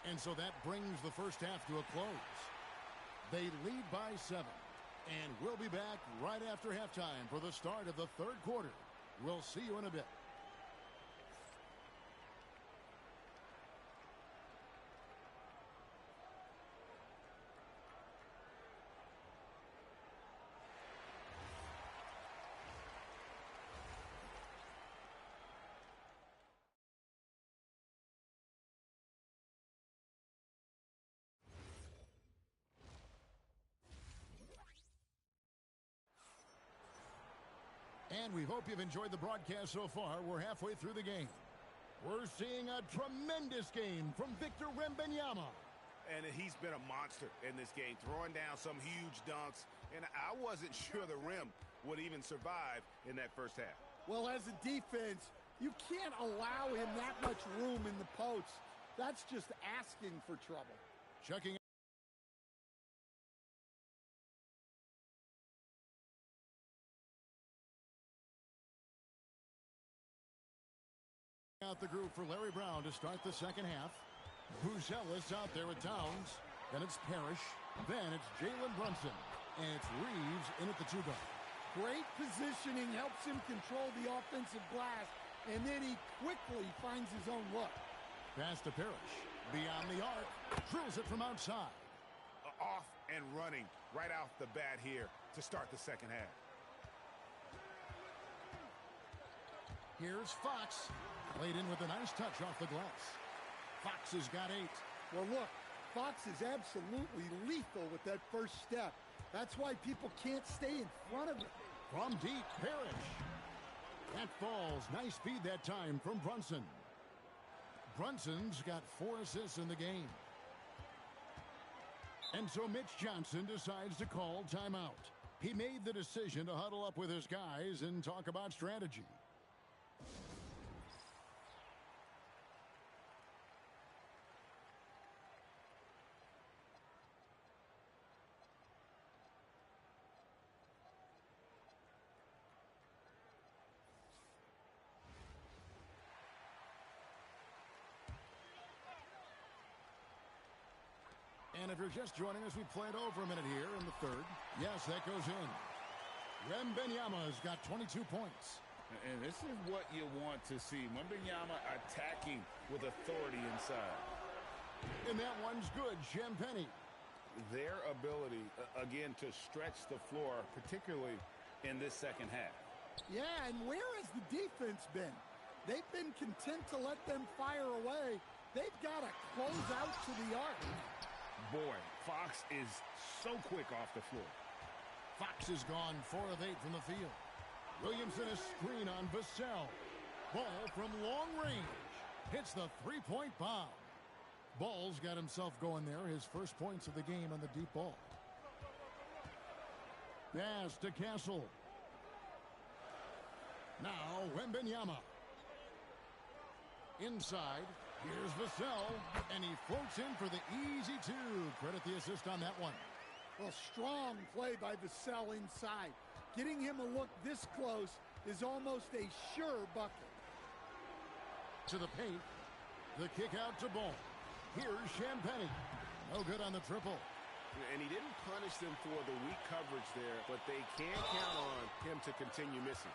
Speaker 1: And so that brings the first half to a close. They lead by 7. And we'll be back right after halftime for the start of the third quarter. We'll see you in a bit. And we hope you've enjoyed the broadcast so far. We're halfway through the game. We're seeing a tremendous game from Victor Wembanyama.
Speaker 2: And he's been a monster in this game, throwing down some huge dunks. And I wasn't sure the rim would even survive in that first half.
Speaker 3: Well, as a defense, you can't allow him that much room in the post. That's just asking for trouble.
Speaker 1: Checking out the group for Larry Brown to start the second half. Buzelis out there with Towns. Then it's Parrish. Then it's Jalen Brunson. And it's Reeves in at the 2-guard.
Speaker 3: Great positioning helps him control the offensive glass, and then he quickly finds his own look.
Speaker 1: Pass to Parrish. Beyond the arc. Drills it from outside.
Speaker 2: Off and running right off the bat here to start the second half.
Speaker 1: Here's Fox. Played in with a nice touch off the glass. Fox has got 8.
Speaker 3: Well, look, Fox is absolutely lethal with that first step. That's why people can't stay in front of him.
Speaker 1: From deep, Parrish. That falls. Nice feed that time from Brunson. Brunson's got 4 assists in the game. And so Mitch Johnson decides to call timeout. He made the decision to huddle up with his guys and talk about strategy. And if you're just joining us, we played over a minute here in the third. Yes, that goes in. Wembanyama's got 22 points.
Speaker 4: And this is what you want to see. Wembanyama attacking with authority inside.
Speaker 1: And that one's good. Champagnie.
Speaker 2: Their ability, again, to stretch the floor, particularly in this second half.
Speaker 3: Yeah, and where has the defense been? They've been content to let them fire away. They've got to close out to the arc.
Speaker 2: Boy, Fox is so quick off the floor.
Speaker 1: Fox has gone 4 of 8 from the field. Williamson a screen on Vassell. Ball from long range. Hits the 3-point bomb. Ball's got himself going there. His first points of the game on the deep ball. Pass to Castle. Now Wembanyama. Inside. Here's Vassell, and he floats in for the easy 2. Credit the assist on that one.
Speaker 3: Well, strong play by Vassell inside. Getting him a look this close is almost a sure bucket.
Speaker 1: To the paint. The kick out to Ball. Here's Champagnie. No good on the triple.
Speaker 2: And he didn't punish them for the weak coverage there, but they can count on him to continue missing.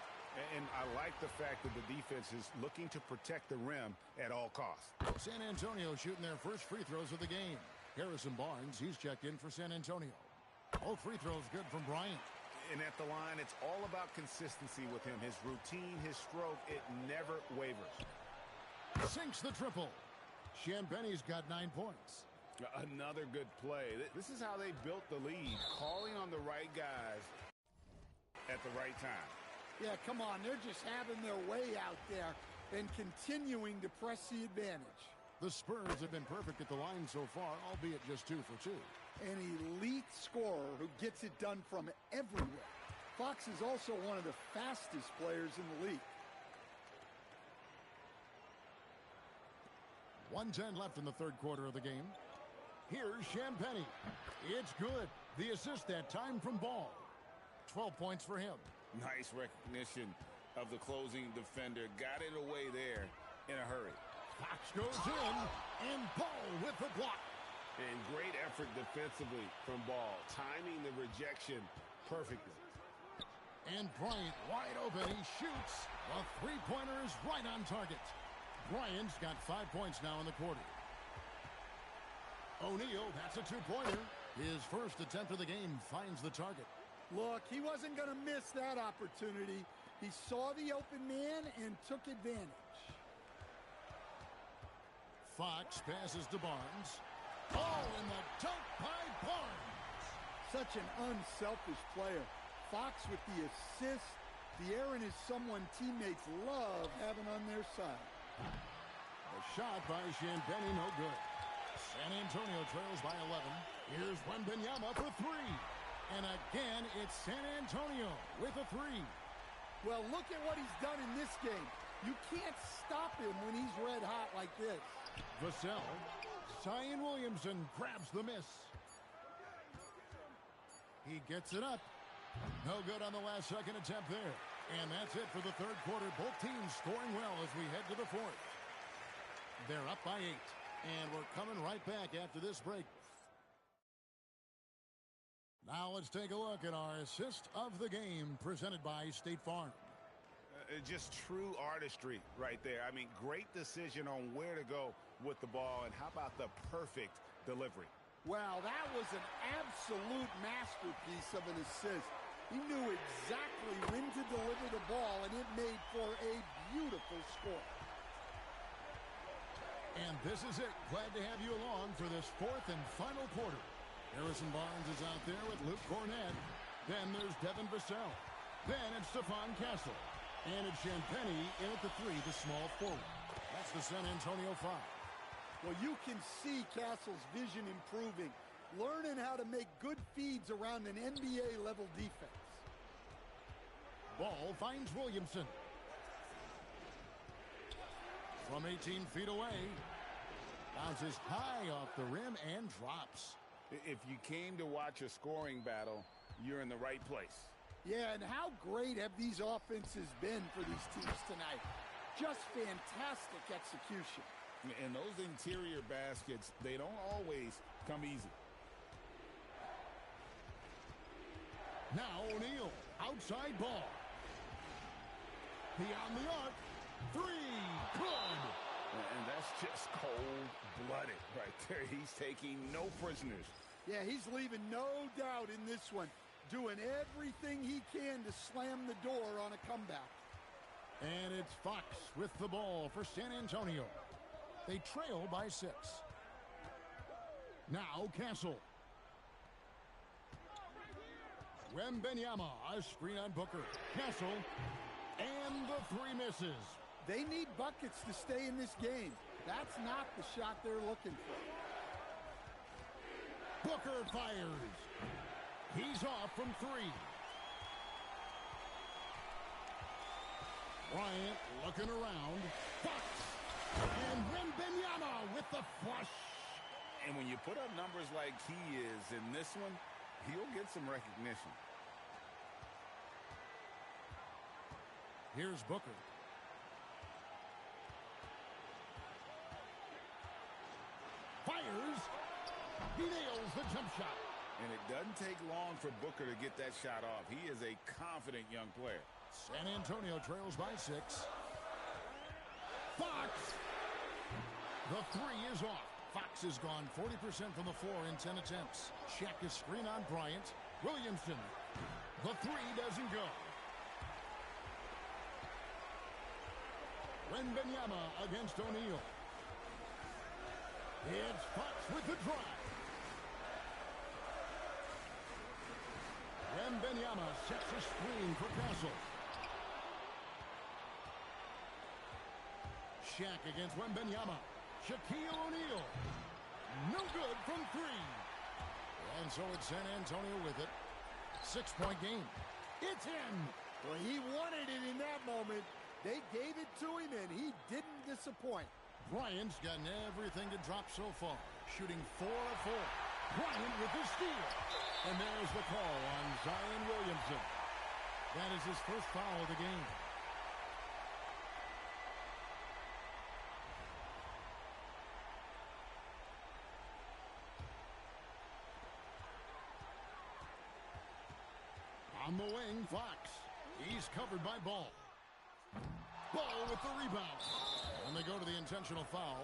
Speaker 2: And I like the fact that the defense is looking to protect the rim at all costs.
Speaker 1: San Antonio shooting their first free throws of the game. Harrison Barnes, he's checked in for San Antonio. Both free throws good from Bryant.
Speaker 2: And at the line, it's all about consistency with him. His routine, his stroke, it never wavers.
Speaker 1: Sinks the triple. Champagne's got 9 points.
Speaker 2: Another good play. This is how they built the lead, calling on the right guys at the right time.
Speaker 3: Yeah, come on. They're just having their way out there and continuing to press the advantage.
Speaker 1: The Spurs have been perfect at the line so far, albeit just 2 for 2.
Speaker 3: An elite scorer who gets it done from everywhere. Fox is also one of the fastest players in the league.
Speaker 1: 1:10 left in the third quarter of the game. Here's Champagnie. It's good. The assist that time from Ball. 12 points for him.
Speaker 2: Nice recognition of the closing defender. Got it away there in a hurry.
Speaker 1: Fox goes in, and Ball with the block.
Speaker 2: And great effort defensively from Ball, timing the rejection perfectly.
Speaker 1: And Bryant wide open. He shoots. A three-pointer is right on target. Bryant's got 5 points now in the quarter. O'Neal, that's a two-pointer. His first attempt of the game finds the target.
Speaker 3: Look, he wasn't going to miss that opportunity. He saw the open man and took advantage.
Speaker 1: Fox passes to Barnes. Oh, and the dunk by Barnes.
Speaker 3: Such an unselfish player. Fox with the assist. De'Aaron is someone teammates love having on their side.
Speaker 1: The shot by Champagnie, no good. San Antonio trails by 11. Here's Wembanyama for 3. And again, it's San Antonio with a 3.
Speaker 3: Well, look at what he's done in this game. You can't stop him when he's red hot like this.
Speaker 1: Vassell. Zion Williamson grabs the miss. He gets it up. No good on the last second attempt there. And that's it for the third quarter. Both teams scoring well as we head to the fourth. They're up by 8. And we're coming right back after this break. Now let's take a look at our assist of the game presented by State Farm.
Speaker 2: Just true artistry right there. I mean, great decision on where to go with the ball. And how about the perfect delivery?
Speaker 3: Wow, that was an absolute masterpiece of an assist. He knew exactly when to deliver the ball, and it made for a beautiful score.
Speaker 1: And this is it. Glad to have you along for this fourth and final quarter. Harrison Barnes is out there with Luke Cornett. Then there's Devin Vassell. Then it's Stephon Castle. And it's Champagnie in at the 3, the small forward. That's the San Antonio 5.
Speaker 3: Well, you can see Castle's vision improving, learning how to make good feeds around an NBA-level defense.
Speaker 1: Ball finds Williamson. From 18 feet away. Bounces high off the rim and drops.
Speaker 2: If you came to watch a scoring battle, you're in the right place.
Speaker 3: Yeah, and how great have these offenses been for these teams tonight? Just fantastic execution.
Speaker 2: And those interior baskets, they don't always come easy.
Speaker 1: Now O'Neal, outside ball. Beyond the arc. 3, good.
Speaker 2: And that's just cold-blooded right there. He's taking no prisoners.
Speaker 3: Yeah, he's leaving no doubt in this one. Doing everything he can to slam the door on a comeback.
Speaker 1: And it's Fox with the ball for San Antonio. They trail by 6. Now Castle. Wembanyama, a screen on Booker. Castle, and the 3 misses.
Speaker 3: They need buckets to stay in this game. That's not the shot they're looking for.
Speaker 1: Booker fires. He's off from 3. Bryant looking around. Fox. And Wembanyama with the flush.
Speaker 2: And when you put up numbers like he is in this one, he'll get some recognition.
Speaker 1: Here's Booker. Fires. He nails the jump shot.
Speaker 2: And it doesn't take long for Booker to get that shot off. He is a confident young player.
Speaker 1: San Antonio trails by 6. Fox. The 3 is off. Fox has gone 40% from the floor in 10 attempts. Check his screen on Bryant. Williamson. The three doesn't go. Wembanyama against O'Neal. It's Fox with the drive. Wembanyama sets a screen for Castle. Shaq against Wembanyama. Shaquille O'Neal. No good from three. And so it's San Antonio with it. 6-point game. It's in.
Speaker 3: Well, he wanted it in that moment. They gave it to him, and he didn't disappoint.
Speaker 1: Bryant's gotten everything to drop so far. Shooting 4 of 4. Bryant with the steal. And there's the call on Zion Williamson. That is his first foul of the game. On the wing, Fox. He's covered by Ball. Ball with the rebound. And they go to the intentional foul.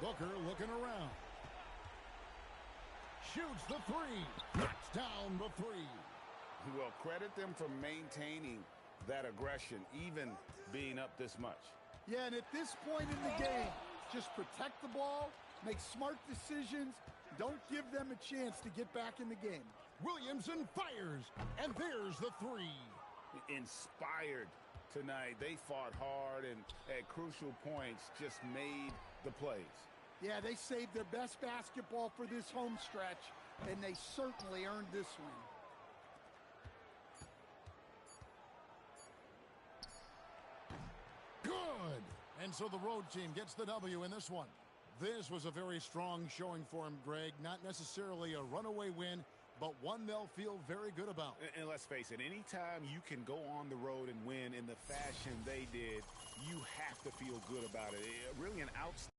Speaker 1: Booker looking around. Shoots the three. Knocks down the three.
Speaker 2: Well, credit them for maintaining that aggression, even being up this much.
Speaker 3: Yeah, and at this point in the game, just protect the ball, make smart decisions, don't give them a chance to get back in the game.
Speaker 1: Williamson fires, and there's the three.
Speaker 2: Inspired tonight. They fought hard and at crucial points just made the plays.
Speaker 3: Yeah, they saved their best basketball for this home stretch, and they certainly earned this one.
Speaker 1: Good. And so the road team gets the W in this one. This was a very strong showing for him, Greg. Not necessarily a runaway win, but one they'll feel very good about.
Speaker 2: And let's face it, anytime you can go on the road and win in the fashion they did, you have to feel good about it. Really an outstanding